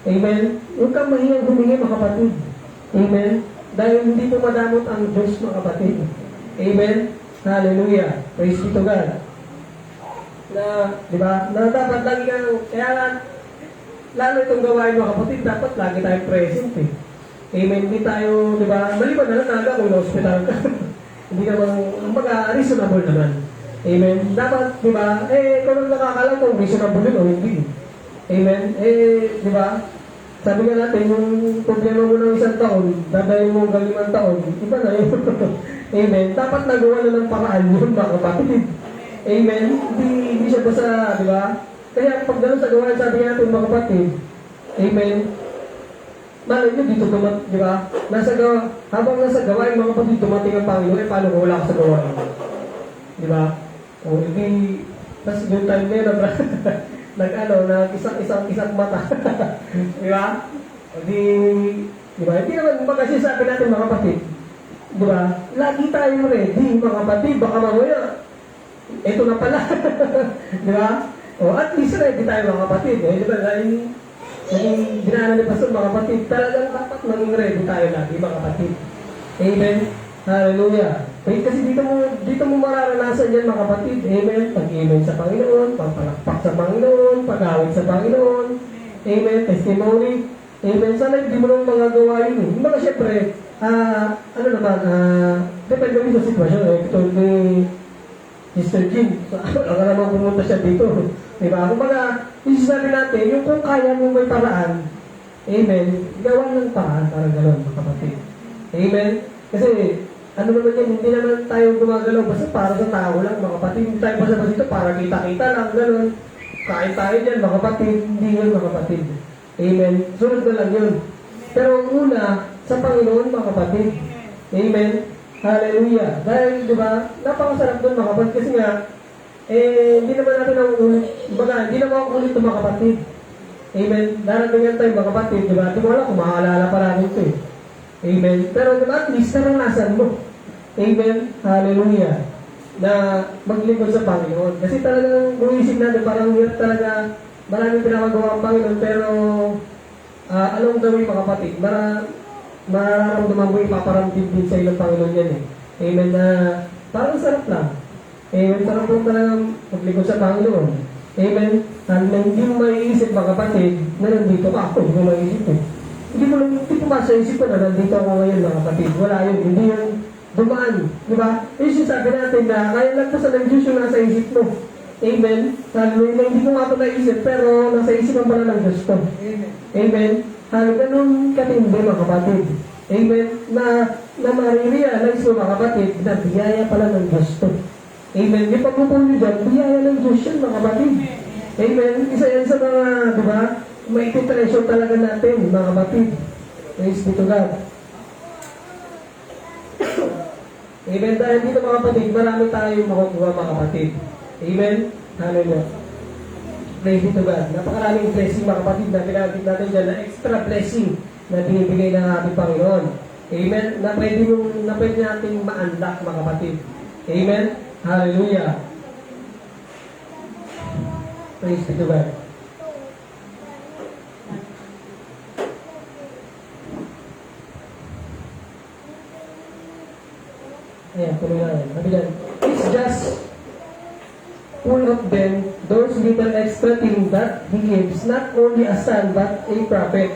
Amen. Huwag kang mahiyang humingi, mga kapatid. Amen. Dahil hindi po madamot ang Diyos, mga kapatid. Amen? Hallelujah. Praise be to God. Na, di ba? Na dapat lagi kang, kaya lalo itong gawain, mga kapatid, dapat lagi tayong present eh. Amen. Hindi tayo, di ba? Maliban na lang talaga kung na-hospital ka. Hindi ka reasonable naman. Amen. Dapat, di ba? Kung nakakalam kung reasonable yun o hindi. Amen. Di ba? Sabi nga natin, yung problema mo ng 1 taon, dadayin mo hanggang 5 taon, iba na yun. Amen. Dapat nagawa na ng paraan yun, mga kapatid. Amen. Hindi siya basta, di ba? Kaya pag gano'n sa gawain, sabi nga natin, mga kapatid, amen. Malay nyo, dito di ba? Habang nasa gawain, mga kapatid, dumating ang Panginoon, paano kung wala ka sa gawain? Di ba? O, hindi, tapos yung time na yun, isang mata. Di ba? Di ba? Hindi naman, kasi sabi natin, mga kapatid, di ba? Lagi tayong ready, mga kapatid, baka mamaya, ito na pala. Di ba? O, at least ready tayo, mga kapatid. Di ba? Naging dinaanan ni Pastor, mga kapatid, talagang dapat maging ready tayo lagi, mga kapatid. Amen. Hallelujah. Kasi dito mo mararanasan yan, mga kapatid. Amen. Pag-amen sa Panginoon, pagpalakpak sa Panginoon, pag-awit sa Panginoon. Amen. Testimony. Amen. Sana hindi mo nang magagawa yun. Mga syempre, depende kami sa sitwasyon. Ito ni Mr. Jim. Ang naman pumunta siya dito. Diba? Kung baga, isasabi natin, yung kung kaya mo may paraan, amen, gawa ng paraan, parang gano'n, mga kapatid. Amen? Kasi, ano naman yan, hindi naman tayo gumagalaw basta para sa tao lang, mga kapatid. Hindi tayo basta dito para kita-kita lang, gano'n. Kain tayo dyan, mga kapatid. Hindi yun, mga kapatid. Amen? Sunod na lang yun. Pero una, sa Panginoon, mga kapatid. Amen? Hallelujah. Dahil, di ba, napakasarap doon, mga kapatid, kasi nga, hindi naman natin ang ulit, hindi naman ang ulit ng mga kapatid. Amen. Darating yan tayo, mga kapatid, di ba? Di mo alam kung maaalala pa natin ito eh. Amen. Pero at least, naranasan mo. Amen. Hallelujah. Na maglingkod sa Panginoon. Kasi talagang bumisip natin, parang hirap talaga, maraming pinakagawa ang Panginoon, pero anong gawin, mga kapatid? Mararamdaman mo ipaparamdib din sa ilang Panginoon yan eh. Amen. Na parang sarap lang. Amen. Sarap lang talagang maglingkod sa Panginoon. Amen. Hindi mo maiisip, mga kapatid, na nandito ka ako. Hindi mo maiisip eh. Hindi mo sa isip ko na nandito ako ngayon, mga kapatid. Wala yun. Hindi yun dumaan. Di ba? Yung sinasabi natin na kaya lang po sa Diyos yung nasa isip mo. Amen. Hallelujah. Hindi ko nga ito naisip, pero nasa isip ang pala ng Diyos ko. Amen. Hallelujah. Ganun katindi, mga kapatid. Amen. Na marirealize mo, mga kapatid, na biyaya pala ng Diyos to. Amen. Yung pagpupuli dyan, biyaya ng Diyos yan, mga kapatid. Amen. Isa yan sa mga, di ba, may treasure talaga natin, mga kapatid. Praise be to God. Amen. Dahil dito, mga kapatid, marami tayong makukuha, mga kapatid. Amen. Hallelujah. Praise be to God. Napakaraming blessing, mga kapatid, na pinagit natin dyan, na extra blessing na binibigay ng ating Panginoon. Amen. Na pwede natin ma-unlock, mga kapatid. Amen. Hallelujah. Praise be to God. Ayan, tuloy na rin. Sabi dyan, it's just full of them, those little extra things that he gives, not only a son, but a prophet.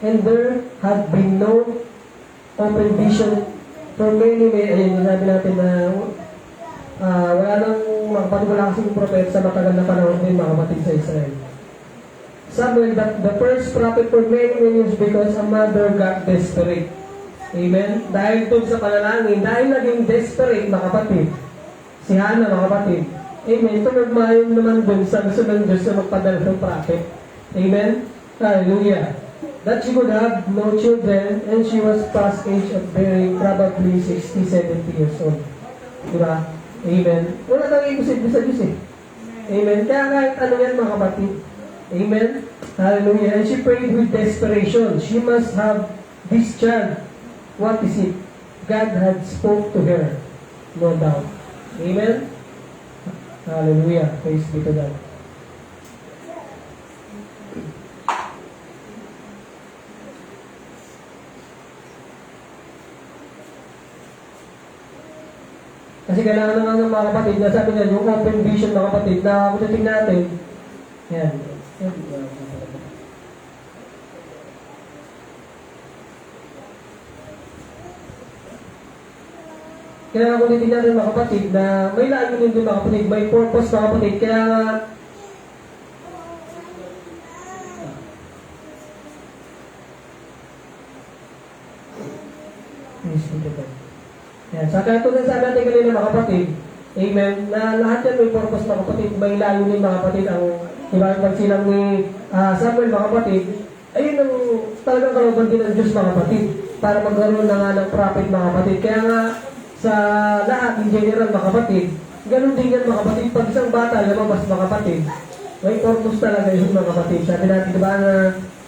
And there had been no open vision for many, ayun, sabi natin na wala nang mga kapatid, wala kasing prophet sa matagal na panahon din, mga kapatid sa Israel. Samuel, the first prophet for many years because a mother got desperate. Amen? Dahil doon sa panalangin, dahil naging desperate, mga kapatid, si Hannah, mga kapatid. Amen? Tumagmayon naman doon sa gusto ng Diyos na magpadala ng prophet. Amen? Hallelujah. That she could have no children and she was past age of bearing, probably 60, 70 years old. Diba? Amen. Wala kang imposible sa Diyos eh. Amen. Kaya kahit ano yan, mga kapatid. Amen. Hallelujah. And she prayed with desperation. She must have this child. What is it? God had spoke to her. No doubt. Amen. Hallelujah. Praise be to God. Kasi kailangan naman ng mga kapatid na sabi niya, yung open vision mga kapatid na kung titignan natin, yan. Kaya kung titignan natin mga kapatid na may layunin din mga kapatid, may purpose mga kapatid, kaya nga yan. Sa katulad sabi natin kanina mga kapatid, amen, na lahat yan may purpose mga kapatid, may layunin mga kapatid, ang ibang pagsilang ni Samuel mga kapatid, ayun ang talagang kalooban din ng Diyos mga kapatid, para magkaroon na nga ng prophet mga kapatid. Kaya nga, sa lahat, in general mga kapatid, ganun din yan mga kapatid, pag isang bata lumabas mga kapatid, may purpose talaga yun mga kapatid. Sabi natin diba na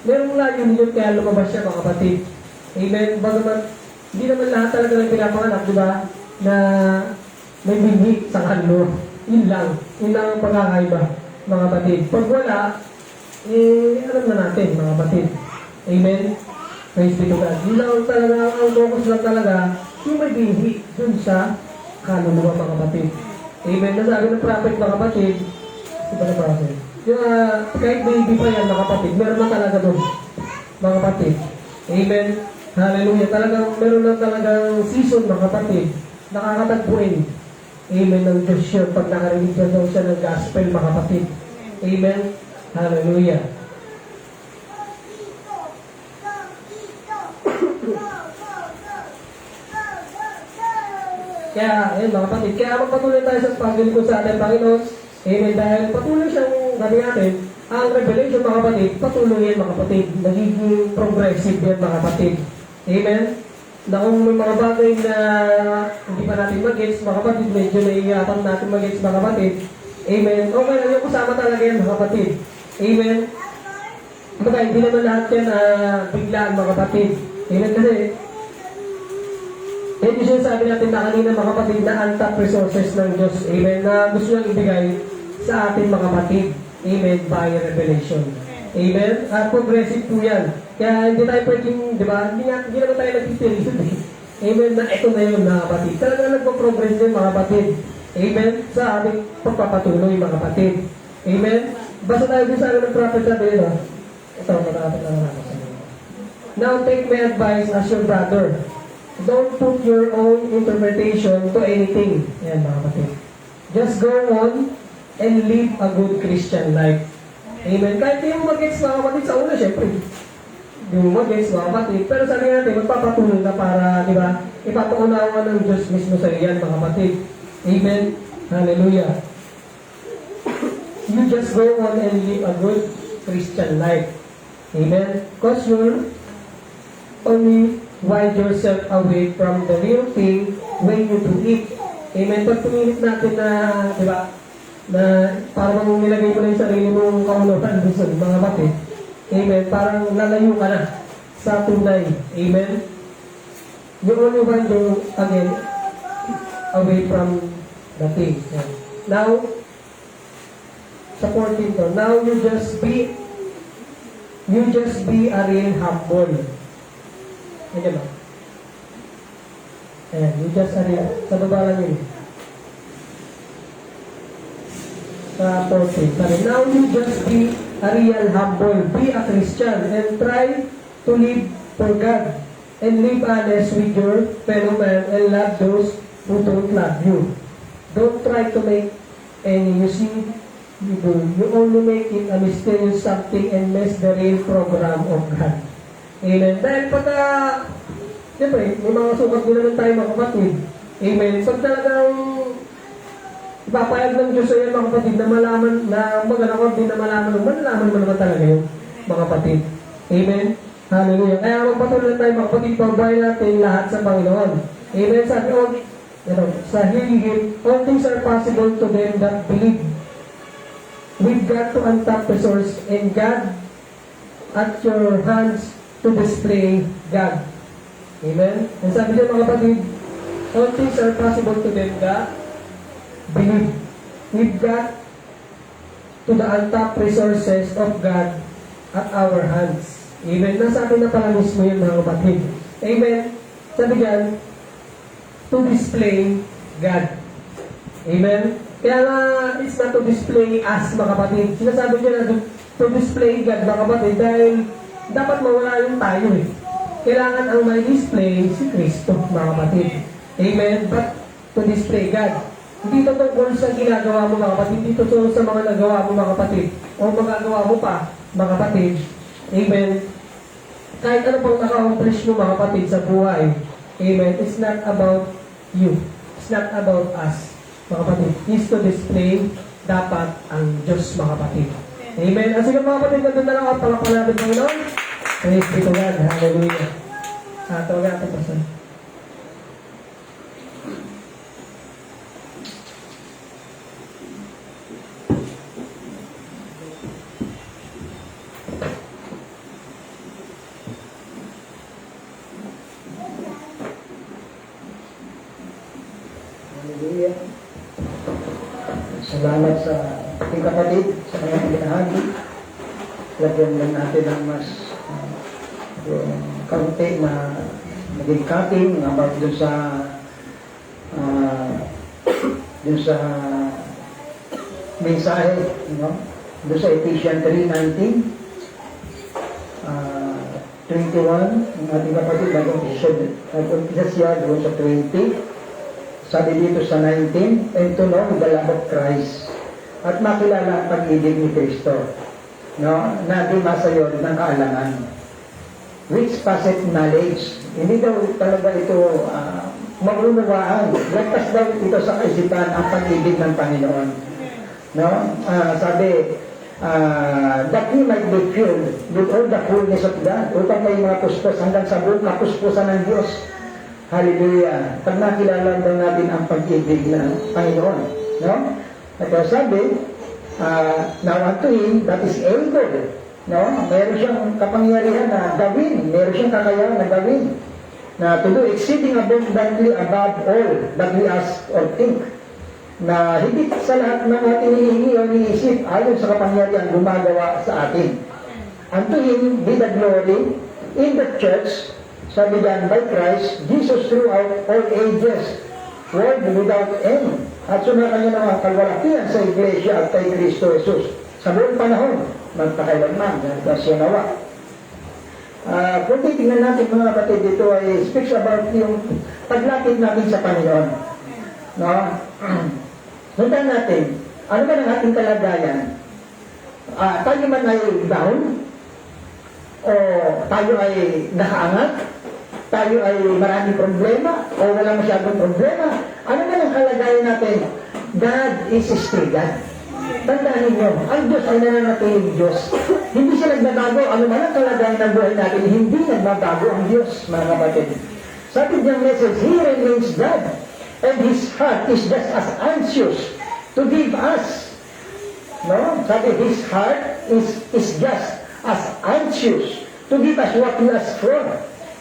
merong layunin yun kaya lumabas siya mga kapatid. Amen. Bagaman, hindi naman lahat talaga ng pinapanganak, di ba? Na may binhi sa kanlo. Yun lang. Yun lang ang pagkakaiba, mga kapatid. Pag wala, alam na natin, mga kapatid. Amen? Praise be to God. Yun lang talaga, ang focus lang talaga, yung may binhi dun sa kaluluwa, mga kapatid. Amen? Nasabi ng prophet, mga kapatid, iba na prophet. Yung kahit baby pa yan, mga kapatid, meron na talaga dun, mga kapatid. Amen? Hallelujah. Talagang meron na talagang season mga kapatid. Nakakatagpuin. Amen ng Diyos yun pag nakarinig na daw siya ng gospel mga kapatid. Amen. Hallelujah. Kaya, ayun mga kapatid. Kaya magpatuloy tayo sa paglilingkod sa ating Panginoon. Amen. Dahil patuloy siyang gabi natin. Ang revelation mga kapatid, patuloy yan mga kapatid. Nagiging progressive yan mga kapatid. Amen? Na kung may mga bagay na hindi pa natin mag-gets, mga kapatid, medyo naiiyapan natin mag-gets, mga kapatid. Amen? Okay lang yung kasama talaga yan, mga kapatid. Amen? Kumbaga, hindi naman lahat yan biglaan, mga kapatid. Amen? Kasi, ito siya sabi natin na kanina, mga kapatid, na untapped resources ng Diyos. Amen? Na gusto niyang ibigay sa ating mga kapatid. Amen? By revelation. Amen? Progressive po yan. Kaya hindi tayo pwedeng, di ba, hindi naman tayo nagtitirisod eh. Amen? Na ito na yun, mga kapatid. Talagang nagpo-progress din, mga kapatid. Amen? Sa ating pagpapatuloy, mga kapatid. Amen? Basta tayo din sa akin ng prophet sabi nila. Ito, matapit lang ako sa inyo. Now take my advice as your brother. Don't put your own interpretation to anything. Yan, mga kapatid. Just go on and live a good Christian life. Amen. Kahit yung mag-gets mga kapatid sa una, syempre. Yung mag-gets mga kapatid. Pero sabi natin, magpapatuloy na para, di ba, ipapaunawa ng Diyos mismo sa iyan, mga kapatid. Amen. Hallelujah. You just go on and live a good Christian life. Amen. Because you're only wide yourself away from the real thing when you do it. Amen. Pag pumilit natin na, di ba, na parang nilagay mo na yung sarili mong kaunutan doon sa mga kapatid. Amen. Parang lalayo ka na sa tunay. Amen. You only want to, again, away from the thing. Now, supporting to. Now, you just be a real humble. Ayan ba? Ayan, you just a real, sa baba lang yun. Sa 14. Sabi, now you just be a real humble, be a Christian, and try to live for God, and live honest with your fellow man, and love those who don't love you. Don't try to make any, you see, you only make it a mysterious something and miss the real program of God. Amen. Dahil pagka, siyempre, may mga sukat din naman tayo mga kapatid. Amen. Pag talagang ipapayag ng Diyos sa iyo mga kapatid na malaman, na magandang din na malalaman mo naman talaga yun, mga kapatid. Amen? Hallelujah. Kaya magpatuloy tayo mga kapatid, pagbahay natin lahat sa Panginoon. Amen? Sabi ko, sa healing, all things are possible to them that believe. We've got to untap resource and God at your hands to display God. Amen? And sabi niya mga kapatid, all things are possible to them that believe. We've got to the untapped resources of God at our hands. Amen. Nasa atin na pala mismo yun mga kapatid. Amen. Sabi dyan, to display God. Amen? Kaya nga, it's not to display us, mga kapatid. Sinasabi niya na to display God, mga kapatid, dahil dapat mawala yung tayo eh. Kailangan ang may display si Kristo, mga kapatid. Amen? But to display God. Hindi ito tungkol sa ginagawa mo, mga kapatid. Hindi ito tungkol sa mga nagawa mo, mga kapatid. O magagawa mo pa, mga kapatid. Amen? Kahit ano pang naka-accomplish mo, mga kapatid, sa buhay. Amen? It's not about you. It's not about us, mga kapatid. It's to display dapat ang Diyos, mga kapatid. Amen? At sige, mga kapatid, nandun na lang ang palakpan natin, Panginoon. Praise be to God. Hallelujah. Tawagan natin, Pastor. Hallelujah. Salamat sa ating kapatid sa kanyang binahagi. Lagyan lang natin ang mas yung kaunti na naging cutting about dun sa mensahe, dun sa Ephesians 3:19, 21, ang ating kapatid nag-umpisa siya doon sa 20. Sabi dito sa 19, and to know the love of Christ, at makilala ang pag-ibig ni Kristo, na di masayon ng kaalaman, which passeth knowledge. Hindi daw talaga ito maunawaan. Lagpas daw ito sa kaisipan ang pag-ibig ng Panginoon. Sabi, that he might be filled with all the fullness of God, upang may mga puspos hanggang sa buong kapuspusan ng Diyos. Hallelujah. Pag nakilala daw natin ang pag-ibig ng Panginoon. At sabi, now unto him that is able, meron siyang kapangyarihan na gawin, meron siyang kakayahan na gawin, na to do exceeding abundantly above all that we ask or think, na higit sa lahat ng ating hinihingi o iniisip, ayon sa kapangyarihan gumagawa sa atin. Unto him be the glory in the church, sabi diyan, by Christ Jesus throughout all ages, world without end. At sumakan niya ng kalwalakihan sa Iglesia at kay Kristo Jesus sa buong panahon, magpakailanman, siya nawa. Kung titingnan natin, mga kapatid, dito ay speaks about yung paglapit natin sa Panginoon. Sundan natin, ano ba ang ating kalagayan? Tayo man ay down? O tayo ay nakaangat? Tayo ay maraming problema? O wala masyadong problema? Ano ba ang kalagayan natin? God is still God. Tandaan ninyo, ang Diyos ay nananatiling Diyos. Hindi siya nagbabago. Ano man ang kalagayan ng buhay natin, hindi nagbabago ang Diyos, mga kapatid. Sabi niyang message, He remains God, and His heart is just as anxious to give us. Sabi, His heart is just as anxious to give us what we ask for.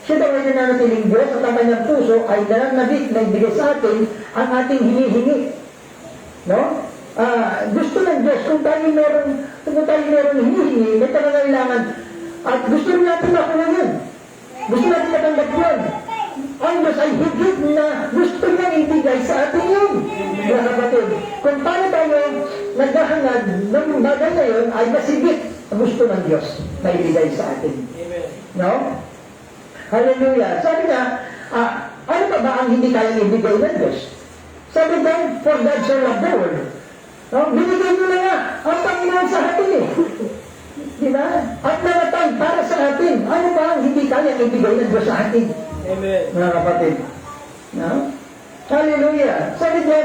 Siya daw ay nananatiling Diyos at ang kanyang puso ay nananabik na ibigay sa atin ang ating hinihingi. Gusto ng Diyos, kung tayo meron hinihingi, may pangangailangan, at gusto rin natin makuha yan. Gusto natin matanggap yan. Ang Diyos ay higit na gusto niyang ibigay sa atin yun. Mga kapatid, kung paano tayo naghahangad ng bagay na yun, ay masigit ang gusto ng Diyos na ibigay sa atin. Hallelujah. Sabi nga, ano pa ba ang hindi kayang ibigay ng Diyos? Sabi nga, for God so loved the world. Binigay nyo na nga ang Panginoon sa atin eh. Diba? At namatay para sa atin. Ano ba ang hindi kayang ibigay ng Diyos sa atin? Amen. Mga kapatid. Hallelujah. Sabi nga,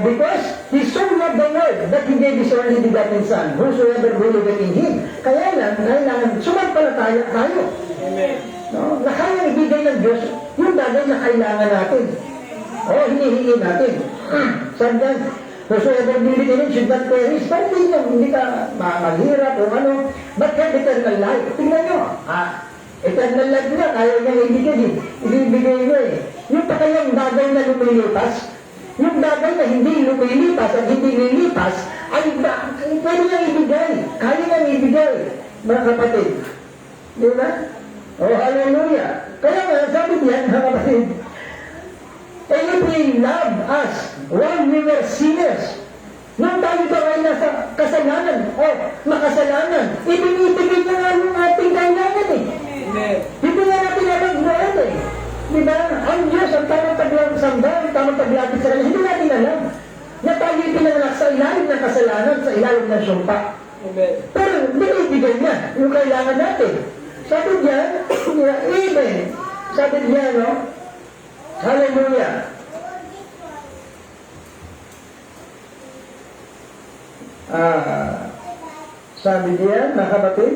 because He so loved the world that He gave His only begotten Son, whosoever believeth in Him. Kaya lang, kailangan sumampalataya tayo. Amen. Na kaya ibigay ng Diyos yung bagay na kailangan natin. Hinihingi natin. Sabi nga, whosoever believeth in Him should not perish. Pero hindi ka maghirap o ano. But have eternal life. Tingnan nyo. Eternal life nga, kaya niyang ibigay mo eh. Yung pa kayang bagay na lumilipas, yung bagay na hindi lumilipas at hindi lilipas, ay pwede niyang ibigay. Kaya niyang ibigay, mga kapatid. Di ba? Hallelujah. Kaya nga, sabi niyan, mga kapatid, And if He loved us while we were sinners, nung tayo daw ay nasa kasalanan o makasalanan, ibinibigay niya nga yung ating kailangan eh. Amen. Hindi nga natin alam noon eh. Diba? Ang Diyos, ang tamang pagsamba, ang tamang paglapit sa Kanya, hindi natin alam na tayo pinanganak sa ilalim ng kasalanan, sa ilalim ng sumpa. Amen. Pero binibigay niya yung kailangan natin. Sabi niya, amen. Sabi niya, no? Hallelujah. Sabi niya, mga kapatid,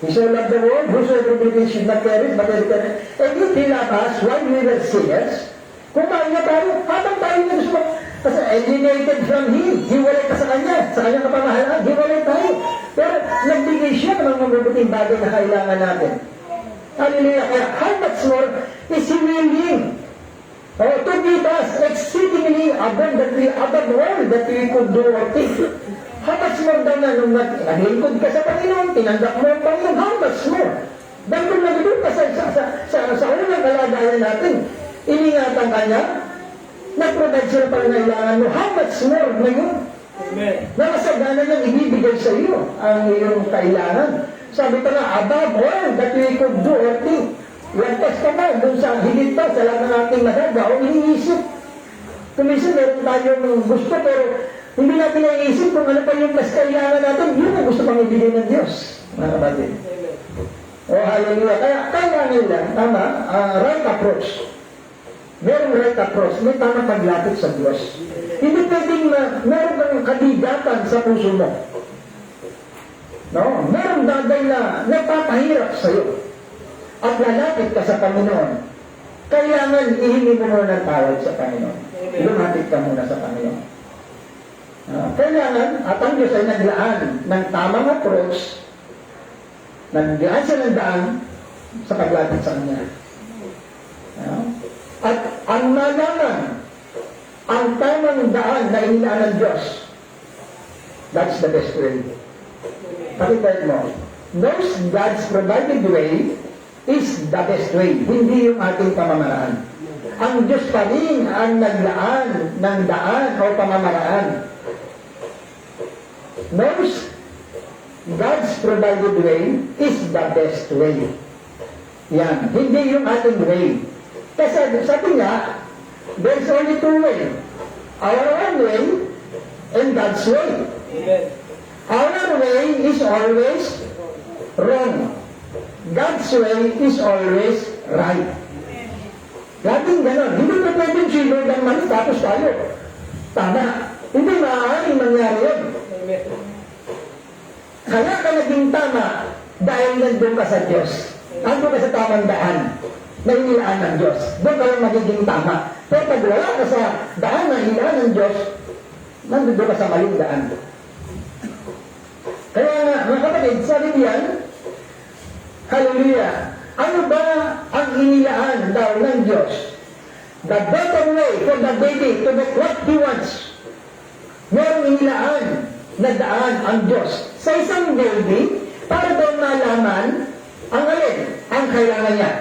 He so loved the world, whosoever believes should not perish, but have eternal life. And if He loved us while we were sinners, kumain na tayo, habang tayo na gusto kasi alienated from Him, hiwalay ka sa kanyang kapamahalaan, hiwalay tayo. Pero nagbigay siya ng mga mabubuting bagay na kailangan natin. Hallelujah. Kaya how much more is He willing to give us exceedingly abundantly above all that we could do or think. How much more daw na nung naglingkod ka sa Panginoon, tinanggap mo ang Panginoon, how much more? Dahil kung nagdoon ka sa unang kalagayan natin, iningatan ka niya, nag-provide siya ng pangangailangan mo, how much more ngayon? Amen. Na masagana niyang ibibigay sa iyo ang iyong kailangan. Sabi ko na, above all that we could do or think. Lagpas ka na, dun sa higit pa, sa lahat ng ating nagaga o iniisip. Kuminsan, meron tayong gusto, pero hindi natin naiisip kung ano pa yung mas kailangan natin. Yun ang gusto pang ibigay ng Diyos, mga kapatid. Oh, hallelujah. Kaya kailangan lang, tama, right approach. Merong right approach, may tamang paglapit sa Diyos. Hindi pwedeng meron kang kabigatan sa puso mo. No? Merong bagay na nagpapahirap sa iyo. At lalapit ka sa Panginoon. Kailangan ihingi mo muna ng tawad sa Panginoon. Lumapit ka muna sa Panginoon. Kailangan, at ang Diyos ay naglaan ng tamang approach, naglaan siya ng daan sa paglapit sa Kanya. At ang malaman, ang tamang daan na inilaan ng Diyos, that's the best way. Pakitad mo, knows God's provided way is the best way, hindi yung ating pamamaraan. Ang Diyos pa rin ang naglaan ng daan o pamamaraan. Knows God's provided way is the best way. Yan, hindi yung ating way. Kasi sabi nga, there's only two way. Our own way and God's way. Amen. Our way is always wrong. God's way is always right. Laging ganon. Hindi na pwedeng si Lord ang mali tapos tayo. Tama. Hindi maaaring mangyari yun. Amen. Kaya ka naging tama dahil nandun ka sa Diyos. Nandun ka sa tamang daan na inilaan ng Diyos. Doon ka lang magiging tama. Pero pag wala ka sa daan na inilaan ng Diyos, nandun ka sa maling daan. Kaya nga, mga kapatid, sabi diyan, hallelujah, ano ba ang inilaan daw ng Diyos? The better way for the baby to get what he wants. Merong inilaan na daan ang Diyos sa isang baby para daw malaman ang alin, ang kailangan niya.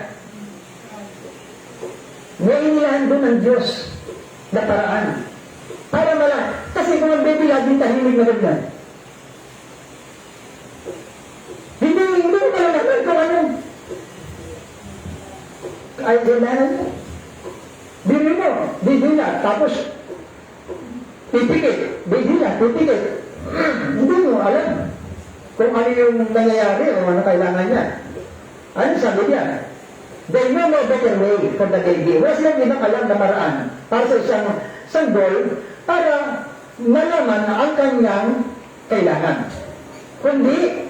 May inilaan doon ng Diyos na paraan. Para kasi kung ang baby laging tahimik na ganyan, hindi mo malalaman kung ano ay kailangan niya. Bili mo, bibila, tapos pipikit, bibila, pipikit. Hindi mo alam kung ano yung nangyayari o ano kailangan niya. Ano sabi niya? They know no better way for the baby. Wala silang ibang alam na paraan para sa isang sanggol para malaman ang kanyang kailangan. Kundi,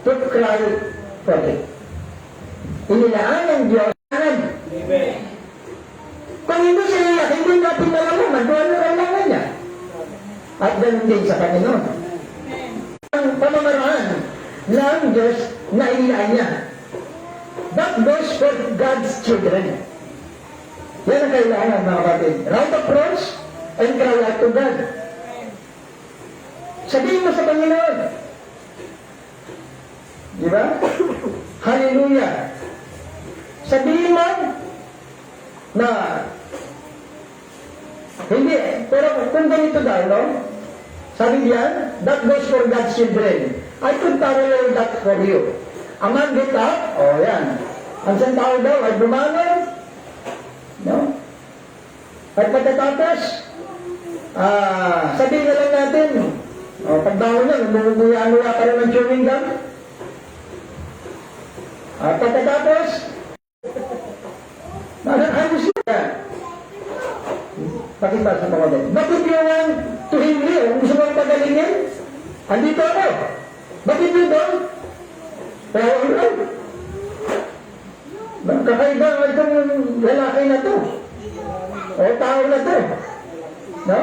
to cry for it. Inilaan ng Diyos. Amen. Kung hindi siya iyak, hindi natin malalaman kung ano kailangan niya. At ganun din sa Panginoon. Ang pamamaraan ng Diyos na inilaan niya. That goes for God's children. Yan ang kailangan, mga kapatid. Right approach and cry out to God. Sabihin mo sa Panginoon. Di ba? Hallelujah. Sabihin mo, na hindi, pero kung ganito daw, no? Sabi diyan, that goes for God's children. I could parallel that for you. A man get up, yan. Ang isang tao daw ay bumangon, no? At pagkatapos, sabihin na lang natin, pagbangon na, umuya-umuya ka rin ng chewing gum. At pagkatapos, ayos yan. Pakita sa mga din. Bakit you want to heal me? Gusto mong pagalingin? Andito ako. Bakit yun doon? Pero alright. Kakaiba itong lalaki na to. O tao na to. No?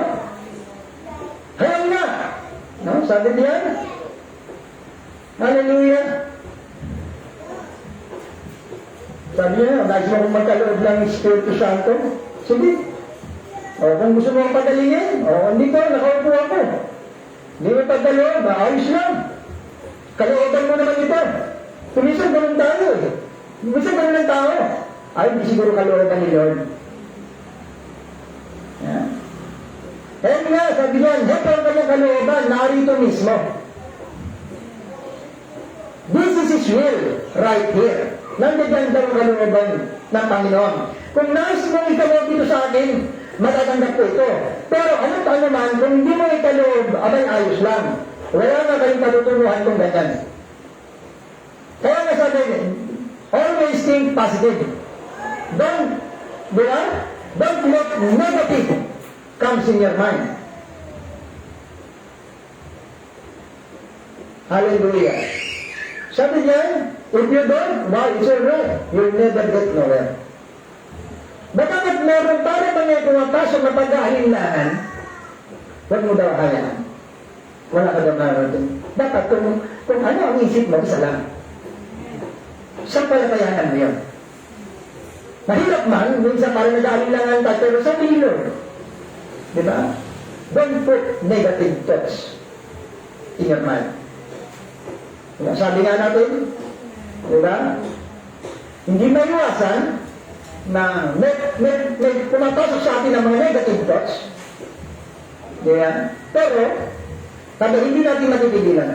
Hayal na. No? Sabi diyan. Hallelujah. Sabi niya, nais mo kong magkaloob ng Espiritu Santo. Sige. Kung gusto mo pagalingin, andito, nakaupo ako. Hindi mo pagkaloob, ayos lang. Kalooban mo naman ito. Kuminsan ganun tayo eh. Kuminsan ganun ng tao. Ay, hindi siguro kalooban ni Lord. Yeah. Kaya nga, sabi niyan, hepang ka ng kalooban, narito mismo. This is His will, right here. Nandiyan daw ang kalooban ng Panginoon. Kung nais mong ikaloob dito sa akin, matatanggap ko ito. Pero ano pa naman, kung hindi mo ikaloob, abay ayos lang. Wala na kayong katutunuhan kung ganyan. Kaya nga sabi, always think positive. Don't let negative comes in your mind. Hallelujah. Sabi niya, if you don't, why it's alright. You'll never get nowhere. Bakit meron para ba niya pumapasok na pag-aalilaan? Huwag mo daw hayaan. Wala ka daw naroon. Dapat kung ano ang isip mo, isa lang. Sampalatayanan mo yun. Mahirap man, minsan parang nag-aalilangan tayo, pero sabi ni Lord, di ba? Don't put negative thoughts in your mind. Diba? Sabi nga natin, di ba? Hindi maiwasan na may pumapasok sa atin ng mga negative thoughts. Diba? Pero, sabi, hindi natin matipigilan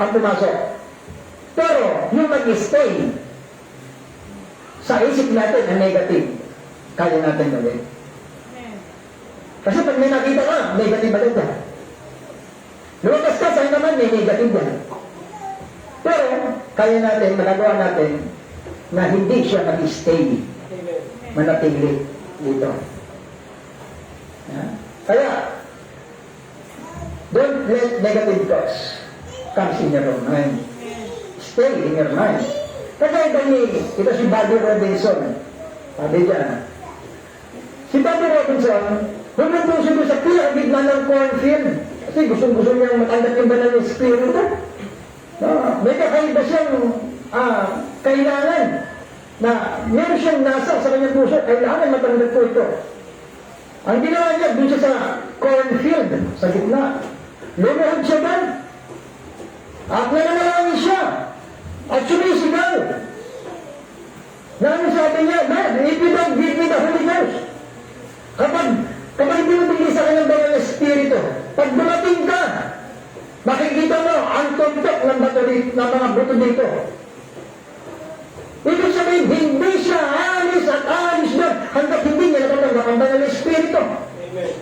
ang pumasok. Pero, yung mag-stay sa isip natin na negative, kaya natin gawin. Kasi pag may nakita ka, negative agad ka. Lumabas ka, sa'yo naman may negative yan. Pero, kaya natin, magagawa natin, na hindi siya mag-stay, manatili dito. Kaya, don't let negative thoughts comes in your mind. Stay in your mind. Kaya ito si Bobby Robinson. Sabi niya, si Bobby Robinson, humintusin ko sa pinakagitna ng cornfield. Kasi gusto niyang matanggap yung banal ng Espiritu. May kakaiba siyang kailangan na meron siyang nasa sa kanyang puso, kailangan matanggap ko ito. Ang ginawa niya, dun siya sa cornfield, sa gitna. Lumuhod siya ba? At nananalangin siya. At sumisigaw. Na ano sabi niya, man, if you don't give me the Holy Ghost, kapag hindi mo bigay sa kanyang banal na Espiritu, pag dumating ka, makikita mo ang tuntok ng bato dito, ng mga buto dito. Ibig sabihin, hindi siya alis at alis doon hanggang hindi niya nakatanggap ang banal na Espiritu. Amen.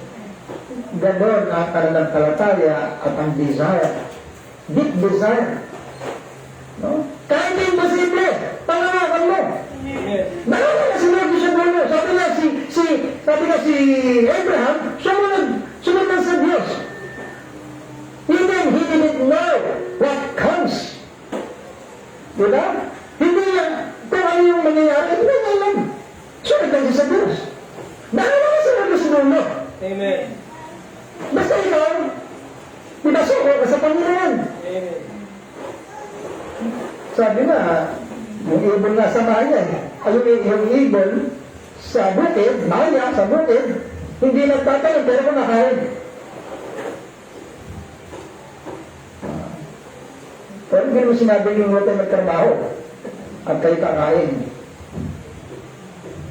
Ganon ang pananampalataya at ang desire. Deep desire. No? Kahit imposible, pangawakan mo. Nalaman na si Lord sa bulo. Sabi nga si Abraham, sumunod sa Diyos. Even he didn't know what comes. Diba? Hindi yan, kung ano yung mangyayari, hindi na alam. Sunod lang sa Diyos. Nalaman na si Lord sa bulo. Amen. Basta ikaw, pinasuko ka sa Panginoon. Amen. Sabi na, yung ibon na sa maya, yung ibon sa bukid, maya sa bukid, hindi nagtatanong pero kumakain. Pero hindi mo sinabi yung huwag tayo magtrabaho at kayo kakain.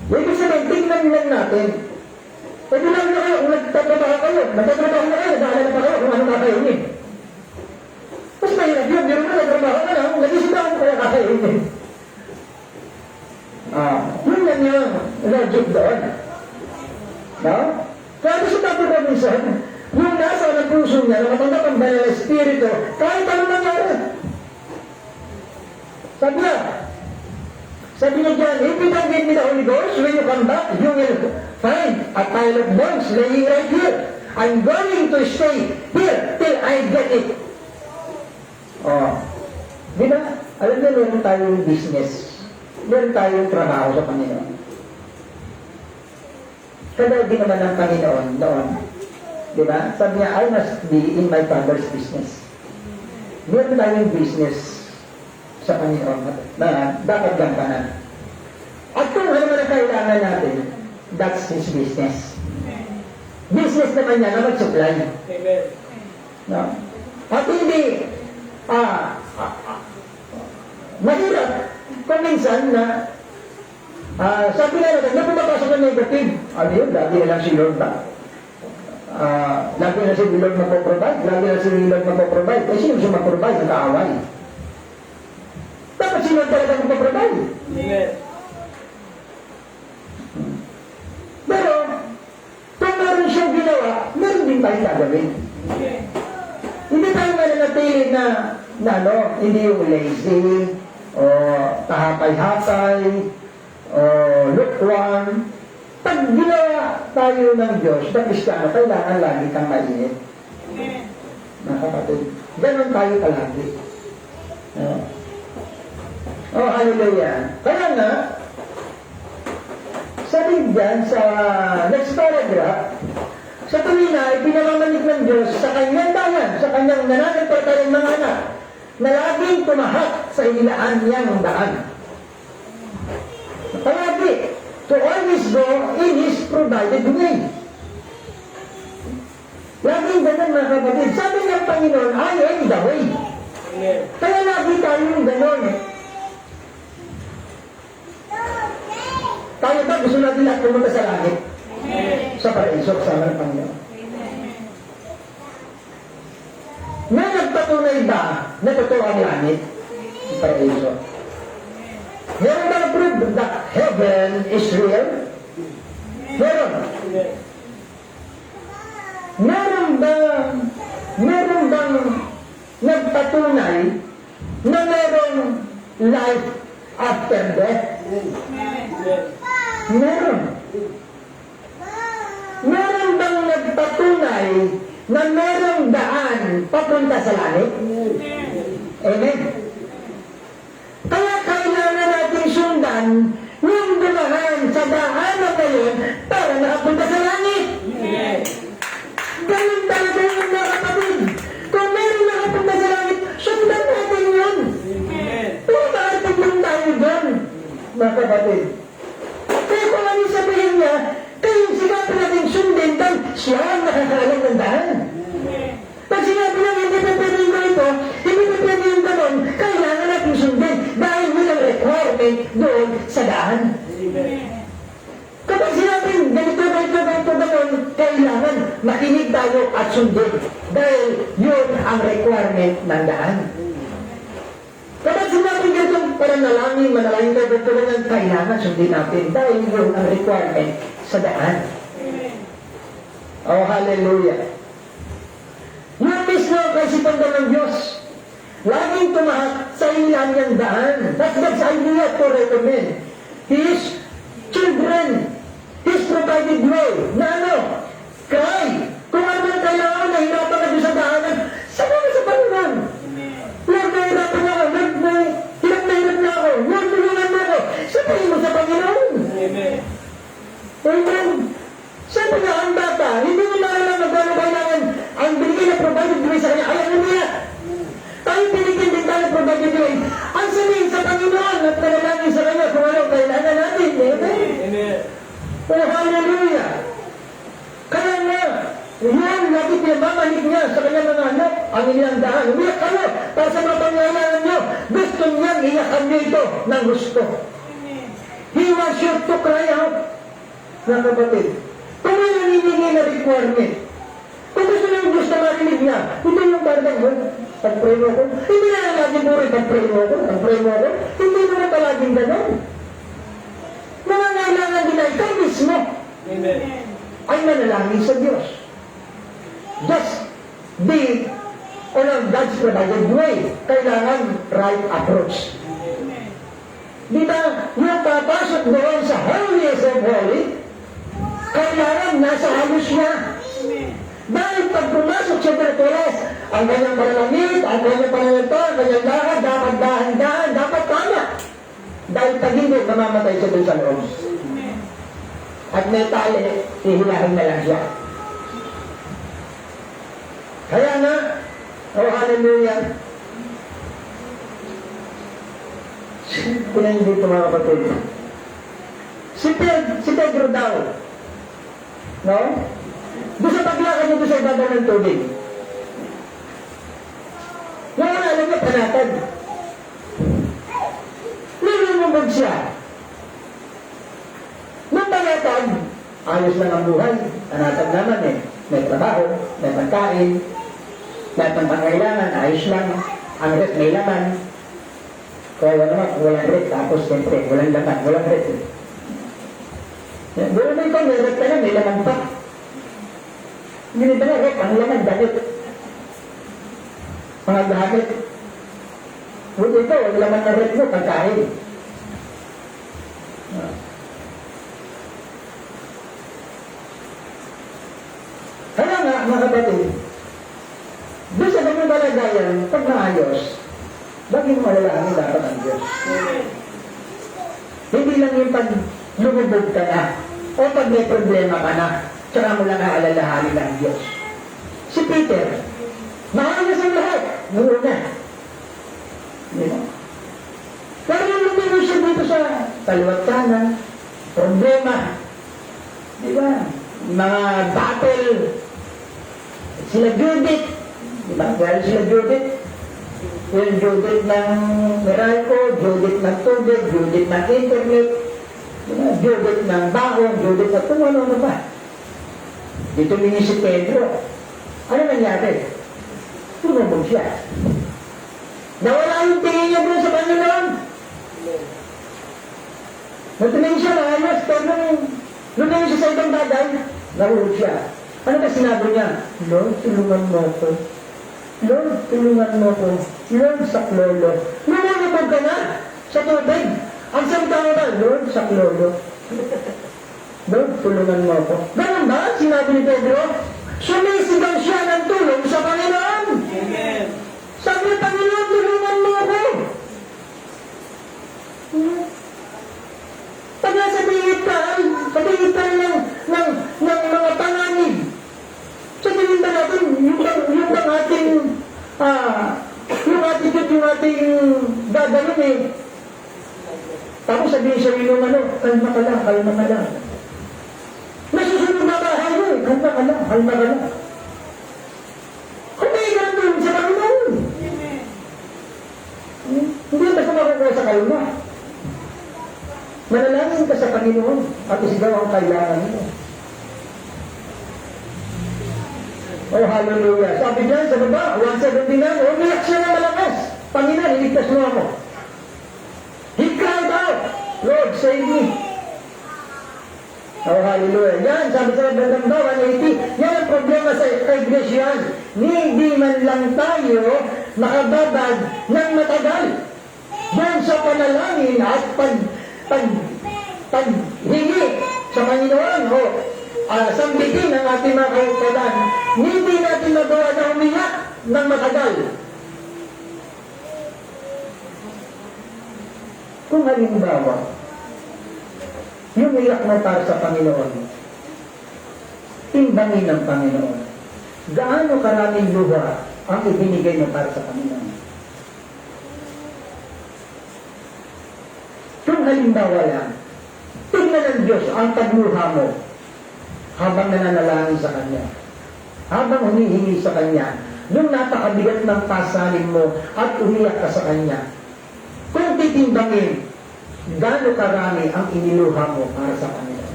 Ibig sabihin, tingnan lang natin. Pwede lang na kayo, kung nagtatrabaho kayo, nag-aalala pa kayo kung ano kakainin. Mas mahirap yun, pero nagtrabaho ka lang, nag-isip ako kung kaya kakainin. Yun lang yung logic doon. No? Kaya sa Papa Robinson, yung nasa ng puso niya, na matanggap ang banal na espiritu, kahit ano nangyari. Sabi niya dyan, if you don't give me the Holy Ghost, when you come back, you will find a pile of bones laying right here. I'm going to stay here till I get it. Di ba? Alam niyo, meron tayong business. Meron tayong trabaho sa Panginoon. Kada din naman ng Panginoon noon. Di ba? Sabi niya, I must be in my Father's business. Meron tayong business sa Panginoon na dapat gampanan. At kung ano man ang kailangan natin, that's His business. Business naman niya na mag-supply. Amen. No? At hindi, mahirap kung minsan na sabi na natin, na pumapasok ng negative. Ano yun? Lagi na lang si Lord ba? Lagi na si Lord magpo-provide. Lagi na si Lord magpo-provide. Eh, sino siya mag-provide? Nagkaaway. Dapat si Lord talaga magpo-provide. Amen. Pero, kung meron siyang ginawa, meron din tayong gagawin. Hindi tayo mananatili na hindi yung lazy, o tahapay-hapay, o lukewarm. Pag ginawa tayo ng Diyos, na Kristiyano, kailangan lagi kang mainit. Mga kapatid, ganun tayo palagi. Hallelujah. Kaya nga, sabi dyan sa next paragraph, sa tuwina, ipinamamanig ng Diyos sa kanyang bayan, sa kanyang nananampalatayang mga anak, na laging tumahat sa ilaan niyang daan. Palagi, to always go in His provided way. Laging ganun mga kapatid. Sabi ng Panginoon, I am the way. Kaya lagi tayong ganun. Tayo ba gusto natin lahat pumunta sa langit? Sa paraiso, kasama ng Panginoon. May nagpatunay ba na totoo ang langit? Sa paraiso. Meron ba na-prove that heaven is real? Meron. Meron bang nagpatunay na merong life after death? Meron. Meron bang nagpatunay na merong daan papunta sa langit? Amen. Kaya kailangan natin sundan yung dumaan sa daan na ngayon para nakapunta sa langit. Ganun talaga yung mga kapatid. Kung meron nakapunta sa langit, sundan natin yun. Pero bakit yung tayo doon, mga kapatid? Kaya kung ano sabihin niya, kayong sigapin natin sundin dahil siya ang nakakaalam ng daan. Pag sinabi lang, hindi pa pwede yung ganito, hindi pa pwede yung ganon, kailangan natin sundin dahil walang requirement doon sa daan. Kapag sinabing ganito, ganon, kailangan makinig tayo at sundin dahil yun ang requirement ng daan. Kapag sinabing ganito, parang manalangin tayo, ganyan, kailangan sundin natin dahil yun ang requirement sa daan. Oh, hallelujah. Yung mismo ang kaisipan ng Diyos. Laging tumahat sa ilan niyang daan. That's God's idea to recommend His children, His provided way. Na ano? Cry. Kung ano man kailangan, nahirapan ka doon sa daanan, sama ka sa Panginoon. Lord, nahirapan na ako. Lord, hirap na ako. Lord, tulungan mo ako. Sabihin mo sa Panginoon. Amen. Amen. Sabi nga ang bata, hindi mo maalam na gano'n kailangan ang binigay na provided way sa kanya. Ayaw mo niya. Tayo binigyan din tayo provided way. Ang sabihin sa Panginoon at panalangin sa kanya kung ano kailangan natin. Amen? Amen. Oh, hallelujah. Kaya nga, yan, lagi pinamamanig niya sa kanyang mga anak, ang ilang daan. Umiyak kayo para sa mga pangyayaran niyo. Gusto niyang iyakan niyo ito ng gusto. He compassion to cry out. Mga kapatid, kung may nangingi na requirement, kung gusto ng Diyos na marinig niya, hindi yung parang, pag-pray mo ko, hindi na laging puro, pag-pray mo ko, hindi mo na palaging gano'n. Mga kailangan din ay ikaw mismo Amen. ay manalangin sa Diyos. Just be on a God's provided way. Kailangan right approach. Di ba, yung papasok doon sa holiest of holy, kailangan nasa halos niya. Dahil pag pumasok sa Bertoles, ang kanyang pananamit, ang kanyang pananalita, ang kanyang lakad, dapat dahan-dahan, dapat tama. Dahil pag hindi, mamamatay siya doon sa loob. At may tali, hihilahin na lang siya. Kaya nga, oh hallelujah, kung hindi ito mga kapatid, si Pedro daw, no? Doon sa paglakad nito sa ibabaw ng tubig, ngayon alam niya, panatag. Nilulungkod siya. Nung panatag, ayos lang ang buhay. Panatag naman eh. May trabaho, may pagkain, lahat ng pangailangan, ayos lang. Ang rep may laman. Kaya naman, walang rep, tapos siyempre, walang laman, walang rep. Pero may ikaw, may rep ka na, may laman pa. Hindi ba na rep, ang laman, damit. Mga gamit. Buti ito, ang laman ng rep mo, pagkain. Kaya nga, mga kapatid, doon sa ganung kalagayan, pag maayos, bagay mo alalahanin dapat ang Diyos. Hindi lang yung pag lumubog ka na, o pag may problema ka na, tsaka mo lang aalalahanin ang Diyos. Si Peter, maayos ang lahat, noon na. Pero yung lumino siya dito sa kaliwat kanan, problema, di ba? Mga battle, sila Judith, di ba? Dahil sila Judith, yung Judith ng Meralco, Judith ng tubig, Judith ng internet, diba? Judith ng baon, Judith ng kung ano ba. Dito mini si Pedro. Ano nangyari? Tumubog siya. Nawala yung tingin niya doon sa Panginoon. Natumingin siya na ayos, pero nung siya sa ibang bagay, nahulog siya. Ano ba sinabi niya? Lord, tulungan mo ako. Lord, tulungan mo ako. Lord, saklolo. Lumulubog ka na sa tubig. Ang salita mo ba? Lord, saklolo. Lord, tulungan mo ako. Ganun ba? Sinabi ni Pedro. Sumisigaw siya ng tulong sa Panginoon. Amen. Sabi ng Panginoon, tulungan mo ako. Pag nasa tingit ka ng mga panganib, sa tingin ba natin, yung ating, yung attitude, yung ating gagawin eh. Tapos sabihin sa iyo ano, kalma ka lang, kalma ka lang. Nasusunod na bahay mo eh, kalma ka lang, kalma ka lang. Kung may ganun sa Panginoon. Hindi basta makukuha sa kalma. Manalangin ka sa Panginoon at isigaw ang kailangan mo. Oh, hallelujah. Sabi dyan sa baba, 179, umiyak siya na malakas. Panginoon, iligtas mo ako. He cried out, Lord, save me. Oh, hallelujah. Yan, sabi sa bandang 180, yan ang problema sa iglesia. Hindi man lang tayo nakababad ng matagal. Yan sa panalangin at paghingi sa Panginoon o sambitin ang ating mga kautulan, hindi natin magawa na umiyak ng matagal. Kung halimbawa, yung iyak mo para sa Panginoon, timbangin ng Panginoon. Gaano karaming luha ang ibinigay mo para sa Panginoon? Kung halimbawa lang, tingnan ng Diyos ang pagluha mo habang nananalangin sa Kanya, habang humihingi sa Kanya, nung napakabigat ng pasanin mo at umiyak ka sa Kanya. Kung titimbangin, Gaano karami ang iniluha mo para sa Panginoon?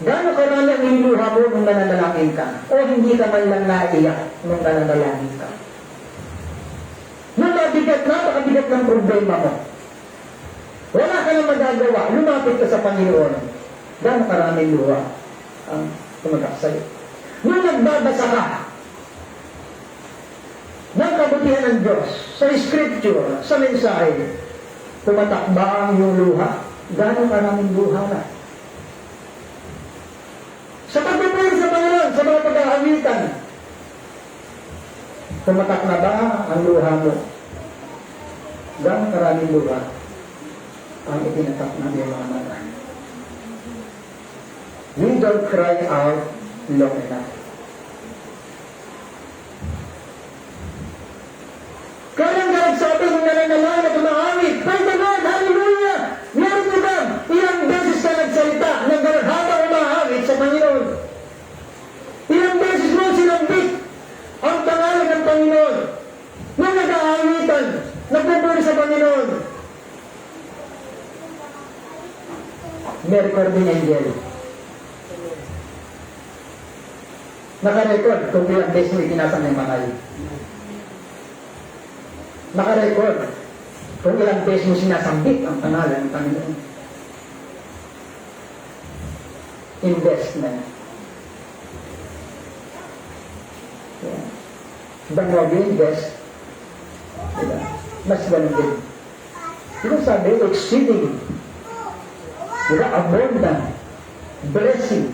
Gaano karami ang iniluha mo nung nananalangin ka? O hindi ka man lang naiyak nung nananalangin ka? Nung mabigat na, makabigat ng problema mo. Wala ka nang magagawa, lumapit ka sa Panginoon. Gaano karaming luha ang tumagak sa'yo? Nung nagbabasa ka ng kabutihan ng Diyos, sa Scripture, sa mensahe, tumatak ba ang iyong luha? Gaano karaming luha na? Sa pagpupuri sa Panginoon, sa mga pag-aawitan, tumatak na ba ang luha mo? Gaano karaming luha ang itinatak ng iyong mga mata? We don't cry out long enough. Kaya ang sabi ng nananalang at umaawit, Praise the Lord, Hallelujah! Meron ko ba? Ilang beses ka nagsalita ng gano'n habang umaawit sa Panginoon? Ilang beses mo sinambit ang pangalan ng Panginoon na nag-aawitan, nagpupuri sa Panginoon? May recording angel. Naka-record kung ilang beses mo itinasang ng mahal. Naka-record kung ilang beses mo sinasambit ang pangalan ng Panginoon. Investment. Yeah. The more you invest, diba? Mas ganun din. Diba sabi, exceeding, diba, abundant, blessing.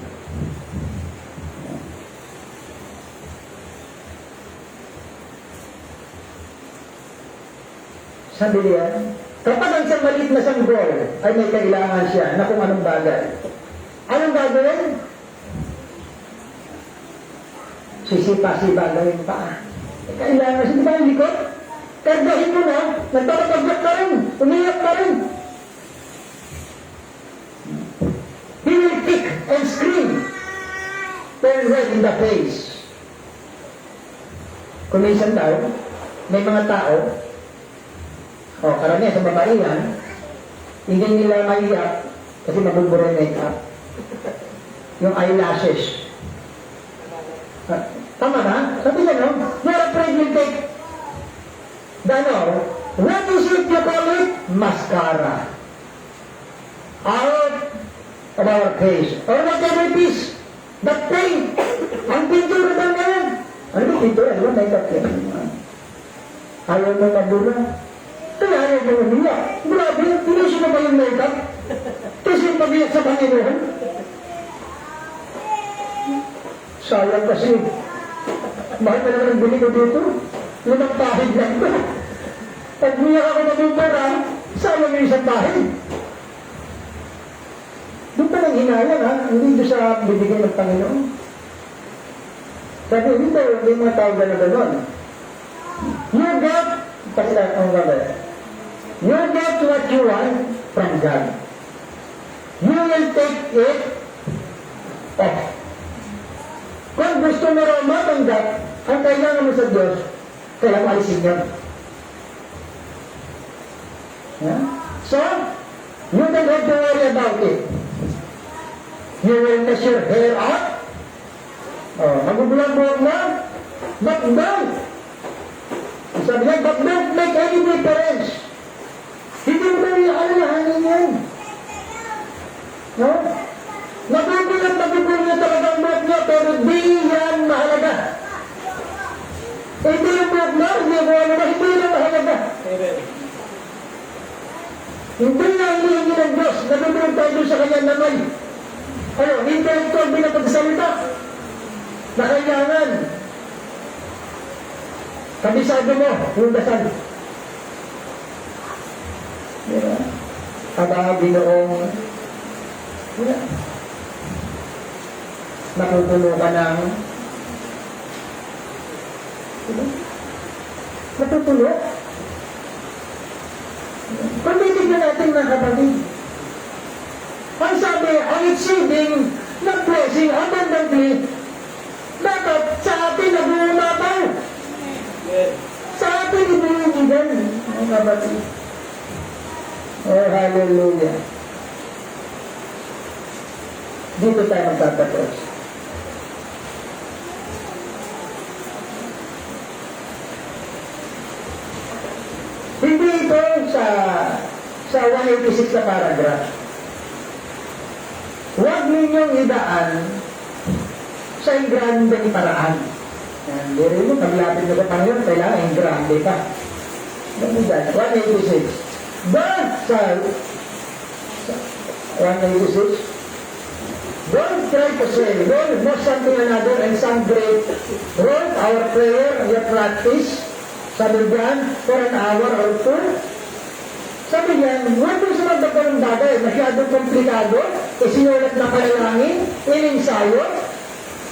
Sabi niya, kapag ang isang maliit na sanggol ay may kailangan siya na kung anong bagay, anong gagawin? Sisipa-sipa gawin pa. Kailangan siya, di ba yung likod? Kargahin mo na, nagpapagpagpag ka rin, umiyak ka rin. He will kick and scream, turn red in the face. Kung may isang tao, may mga tao, karamihan sa babaihan, hindi nila maiyak kasi mabubura yung makeup. Yung eyelashes. Tama ba? Sabi niya, no? You're afraid you'll take what is it you call it? Mascara. Out of our face. Or whatever it is. That paint. Ang pintura ba na yan? Ano ba pintura? Ano ba makeup yan? Ayaw mo mabura. Kaya ayaw mo umiyak. Grabe, pinusin mo ba yung makeup? Kasi yung pag-iyak sa Panginoon? Sayang kasi. Mahal na naman ang bili ko dito. 5 pahid lang ko. Pag umiyak ako mabubura, sayang yung isang pahid. Doon pa lang hinayang ha, hindi doon sa bibigay ng Panginoon. Sabi, hindi mga tawag na gano'n. You get, you get what you want from God. You will take it off. Kung gusto mo raw matanggap, ang kailangan mo sa Diyos, kaya mo alisin yun. Yeah? So, you don't have to worry about it. You will mess your hair up. Magubulang-bulang na. But don't. Sabi niya, but don't make any difference. Hindi mo na alalahanin yan. No? Magubulang talaga ang buhok niya, pero di yan mahalaga. Hindi yung buhok na, hindi yan mahalaga. Hindi na hinihingi ng Diyos. Nagubulang tayo sa kanyang naman. Hindi ito ang binapagsalita na kailangan kabisado mo yung dasal. Diba? Aba, Ginoong natutulo ka ng diba? Natutulo? Kung titignan natin mga kapatid, ang sabi, ang exceeding na blessing abundantly, dapat sa atin nag-uumapaw. kapatid. Oh, hallelujah. Dito tayo magtatapos. Hindi ito sa 186 na paragraph. Huwag ninyong idaan sa ingrande ni paraan. Hindi rin mo, paglapit na sa Panginoon, kailangan ingrande pa. Ganun dyan, 186. But sa 186, don't try to say, Lord, know something another and some great wrote our prayer, your practice, sabi diyan, for an hour or two. Sabi diyan, huwag mo sa magdagdag ng bagay, masyadong komplikado, isinulat na panalangin, ininsayo,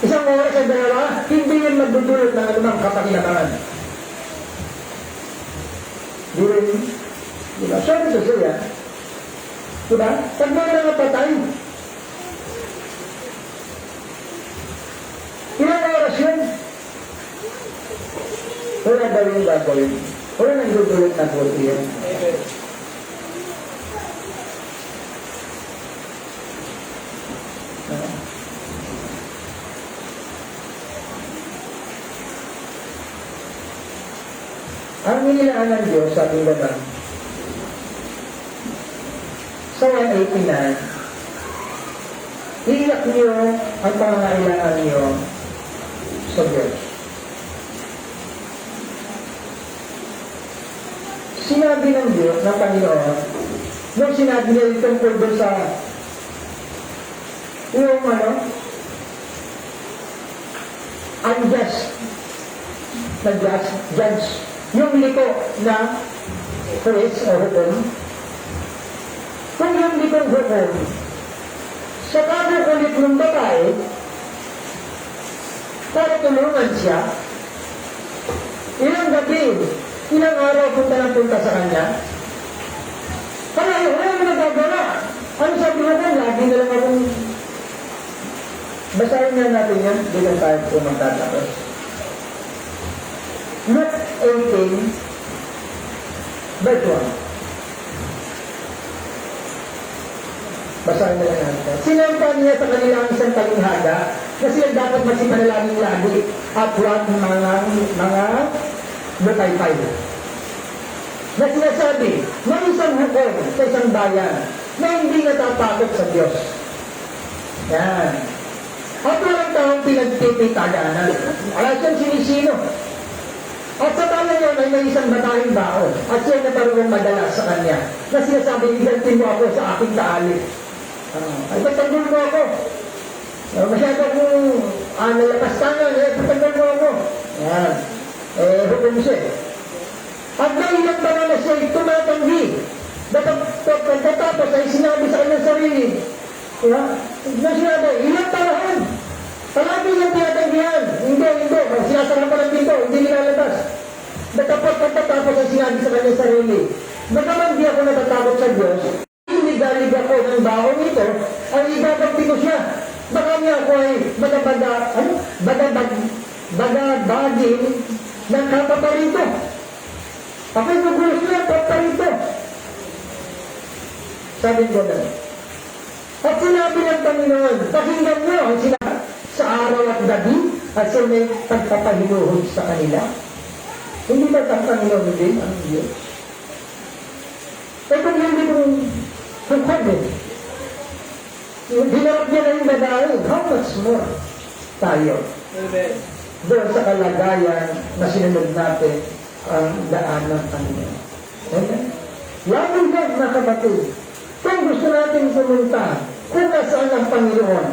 isang oras sa dalawa, hindi yun magdudulot ng anumang kapakinabangan. Diba? Sabi ko siya, diba? Pag mga napatay, ilang oras yun? Wala daw yung gagawin. Wala nang dudulot na buti yun. Ang inilaan ng Diyos, sabi nga ba, sa 189, iiyak niyo ang pangangailangan niyo sa Diyos. Sinabi ng Diyos, ng Panginoon, nung sinabi niya yung tungkol doon sa yung unjust na judge, yung liko na praise o hukom, kung yung likong hukom, sa kagukulit ng babae, para tulungan siya, ilang gabi, ilang araw punta ng punta sa kanya, kaya wala mo nagagawa. Ano sabi mo kung lagi na lang akong basahin nga natin yan, bilang tayo po magtatapos. Luke 18, verse 1. Basahin na lang natin. Sinampa niya sa kanila ang isang talinghaga na sila dapat magsipanalangin lagi at huwag mga lutay-tay. Na sinasabi, may isang hukom sa isang bayan na hindi natatakot sa Diyos. Yan. At walang taong pinagpipitaganan. Wala siyang sinisino. At sa tala niya may isang batahing baon at siya natarunong madala sa kanya na sinasabi, igantin mo ako sa aking kaalip. Ay, patagol mo ako. Masyado kong nalapas ka nga, patagol mo ako. Yan. Hukom siya. At may ilang taon na siya tumatanggi. Pagkatapos ay sinabi sa kanyang sarili, na sinabi, ilang taon? Palagi yung tinatanggihan. Hindi. Sinasara pa ng pinto, hindi nilalabas. Pagkatapos ay sinabi sa kanyang sarili, bagaman di ako natatakot sa Diyos, inigalig ako ng baong ito, ang ibabagti ko siya. Baka niya ako ay bagabagin ng kapaparito. Ako'y magulos niya, paparito. Sabi ko na. At sinabi ng Panginoon, pakinggan mo ang sinabi sa araw at gabi at siya may pagpapahinuhod sa kanila. Hindi ba ang Panginoon din ang Diyos? Eh kung hindi kong hukom hinarap niya na yung babae, how much more tayo? Amen. Doon sa kalagayan na sinunod natin ang daan ng Panginoon. Okay? Lalo yan, mga kapatid, kung gusto natin pumunta kung nasaan ang Panginoon,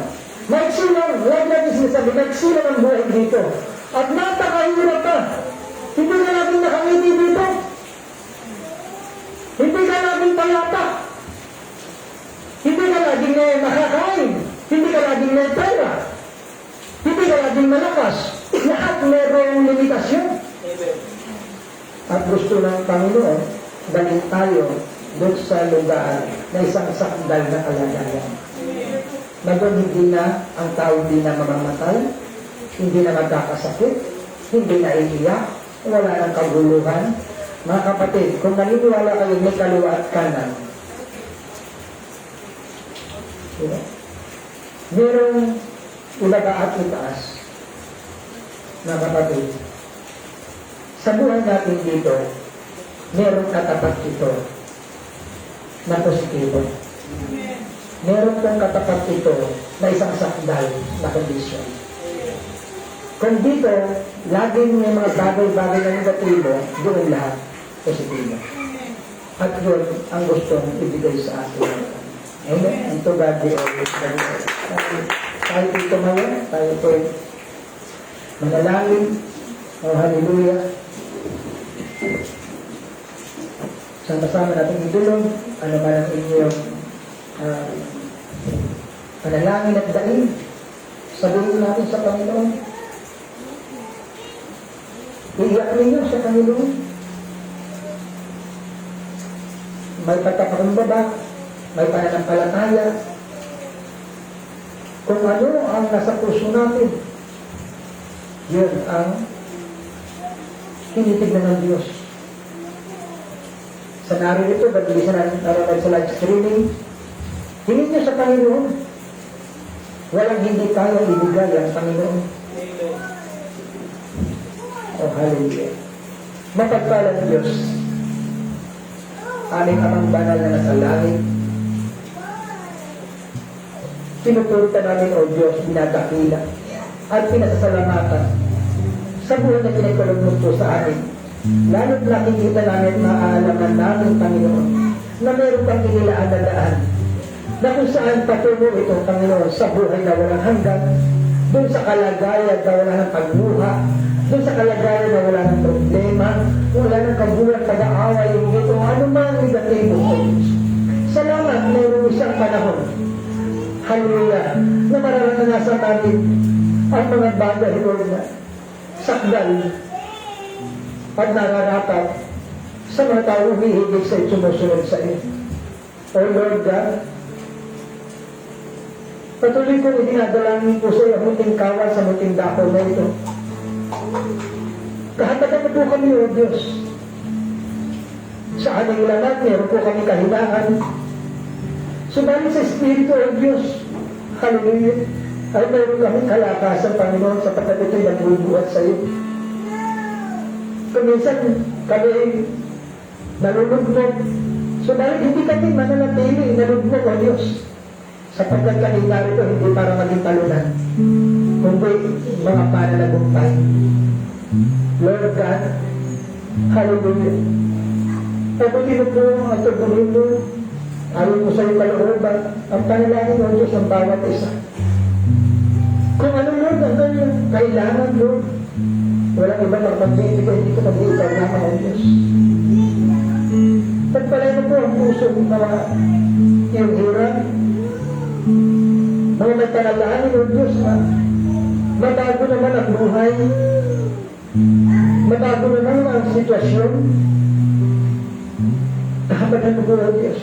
magsilang, huwag natin sinasabi, magsilang ang buhay dito. At napakahirap pa. Hindi ka natin nakangiti dito. Hindi ka natin payapa. Hindi ka laging makakain. Hindi ka laging may pera. Hindi ka laging malakas. Lahat mayroong limitasyon. At gusto ng Panginoon, balik tayo doon sa lugar na isang sakdal na kalagayan. Na doon hindi na ang tao hindi na mamamatay, hindi na magkakasakit, hindi na iiyak, wala ng kaguluhan, Mga kapatid, kung naniniwala kayo may kaliwa at kanan, diba? Merong ibaba at itaas, mga kapatid. Sa buhay natin dito, merong katapat ito na positibo. Meron kang katapat ito na isang sakdal na kondisyon. Kung dito, laging may mga bagay-bagay na negatibo, doon lahat positibo. At yun ang gustong ibigay sa atin. Amen. And to God be all the glory. Tayo dito ngayon, tayo po manalangin. Oh, hallelujah. Sama-sama natin idulog. Ano man ang inyong panalangin at daing. Sabihin natin sa Panginoon. Iiyak ninyo sa Panginoon. May pagkapakumbaba, may pananampalataya. Kung ano ang nasa puso natin, yun ang tinitignan ng Diyos. Sa narito, bagilisan natin naroon sa live streaming, hingin niyo sa Panginoon. Walang hindi kaya ibigay ang Panginoon. Oh, hallelujah. Mapagpalang Diyos, aming amang banal na nasa langit, pinupurta namin, O Diyos, dinadakila at pinasasalamatan sa buhay na pinakulog mo po sa amin. Lalo't nakikita namin at maaalaman namin, Panginoon, na meron kang inilaan na daan na kung saan patungo itong Panginoon sa buhay na walang hanggan, doon sa kalagayan na wala ng pagluha, doon sa kalagayan na wala ng problema, wala ng kabulan, pag-aaway, ito, ano man negatibo sa Diyos. Salamat, mayroong isang panahon, hallelujah, na mararanasan natin ang mga bagay, Lord, na sakdal at nararapat sa mga tao humihigit sa iyo, sumusunod sa iyo. O Lord God, patuloy kong idinadalangin po sa iyo ang muting kawan sa muting dako na ito. Kahatagan mo po kami, O Diyos. Sa aming lahat, meron po kami kahilangan. Subalit sa Espiritu, O Diyos, hallelujah, ay meron kami kalakasan, Panginoon, sa pagkatutoy na bubuhat sa iyo. Kuminsan kami nalulugmok. Subalit hindi kami mananatili, nalugmok, O Diyos. Sapagkat kanina rito, hindi para maging talunan, kundi mga pananagumpay. Lord God, hallelujah. Patuloy mo po ang tubuhin mo, ayon mo sa iyong kalooban, ang panalangin, O Diyos, ng bawat isa. Kung ano, Lord, ang kanyang kailangan, Lord, walang iba na magbibigay dito pag ikaw naman, O Diyos. Pagpalay mo po ang puso ng mga iyong hirap, mga may panalangin, O Diyos, na mabago naman ang buhay, mabago naman ang sitwasyon. Kahabagan mo po, O Diyos.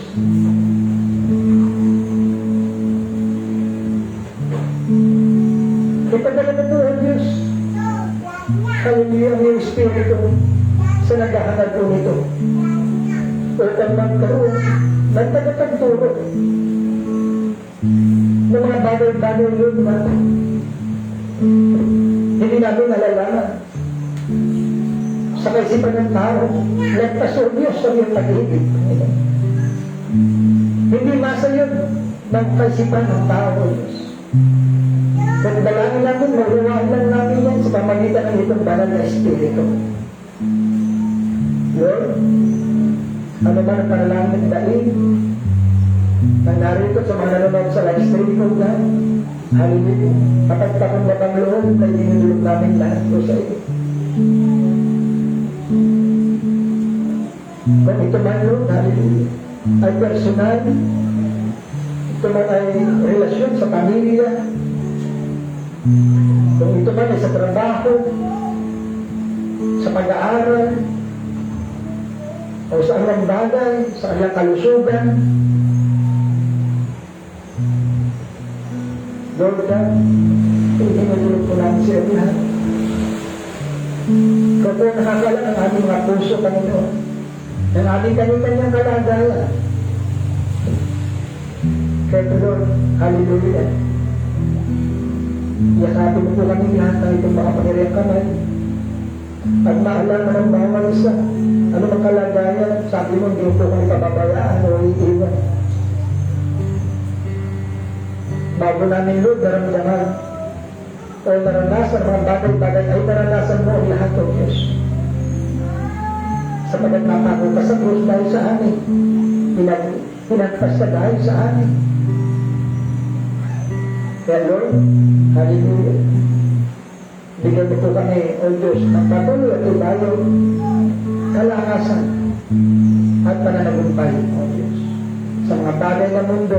Ipadala mo po, O Diyos, hallelujah, ang iyong Espiritu sa naghahanap po nito upang magkaroon ng tagapagturo ng mga bagay-bagay yun na hindi namin nalalaman sa kaisipan ng tao. Lagpas, O Diyos, sa iyong pag-ibig. Hindi masa yun ng kaisipan ng tao, O Diyos. Kung dalangin natin, maruwahan lang namin yan sa pamagitan ng itong banal na Espiritu. Lord, ano man ang panalangin at daig na narito sa mga nanonood sa live stream ko na hallelujah, kapagtakong batang loob na dinulog namin lahat ko sa iyo. Kung ito man, Lord, hallelujah, ay personal, ito man ay relasyon sa pamilya, kung ito man ay sa trabaho, sa pag-aaral, o sa anong bagay, sa anong kalusugan, Lord God, itinutulog ko namin sa iyo lahat. Kapag nakakalang ang aming mga puso, Panginoon, ng ating kanyang kalagayan. Kaya Lord, hallelujah. Yakapin mo po kami lahat ng itong mga pangyariang kamay. At maalaman ng bawat isa, ano mang kalagayan, sabi mo, hindi po kami pababayaan o iiwan. Bago namin, Lord, naramdaman o naranasan mga bagay-bagay ay naranasan mo ang lahat, O Diyos. Sapagat napako ka sa krus dahil sa amin. Pinagpas ka dahil sa amin. Kaya Lord, hallelujah. Bigyan mo po kami, O Diyos, ng patuloy at ibayo, kalakasan at pananagumpay, O Diyos. Sa mga bagay ng mundo,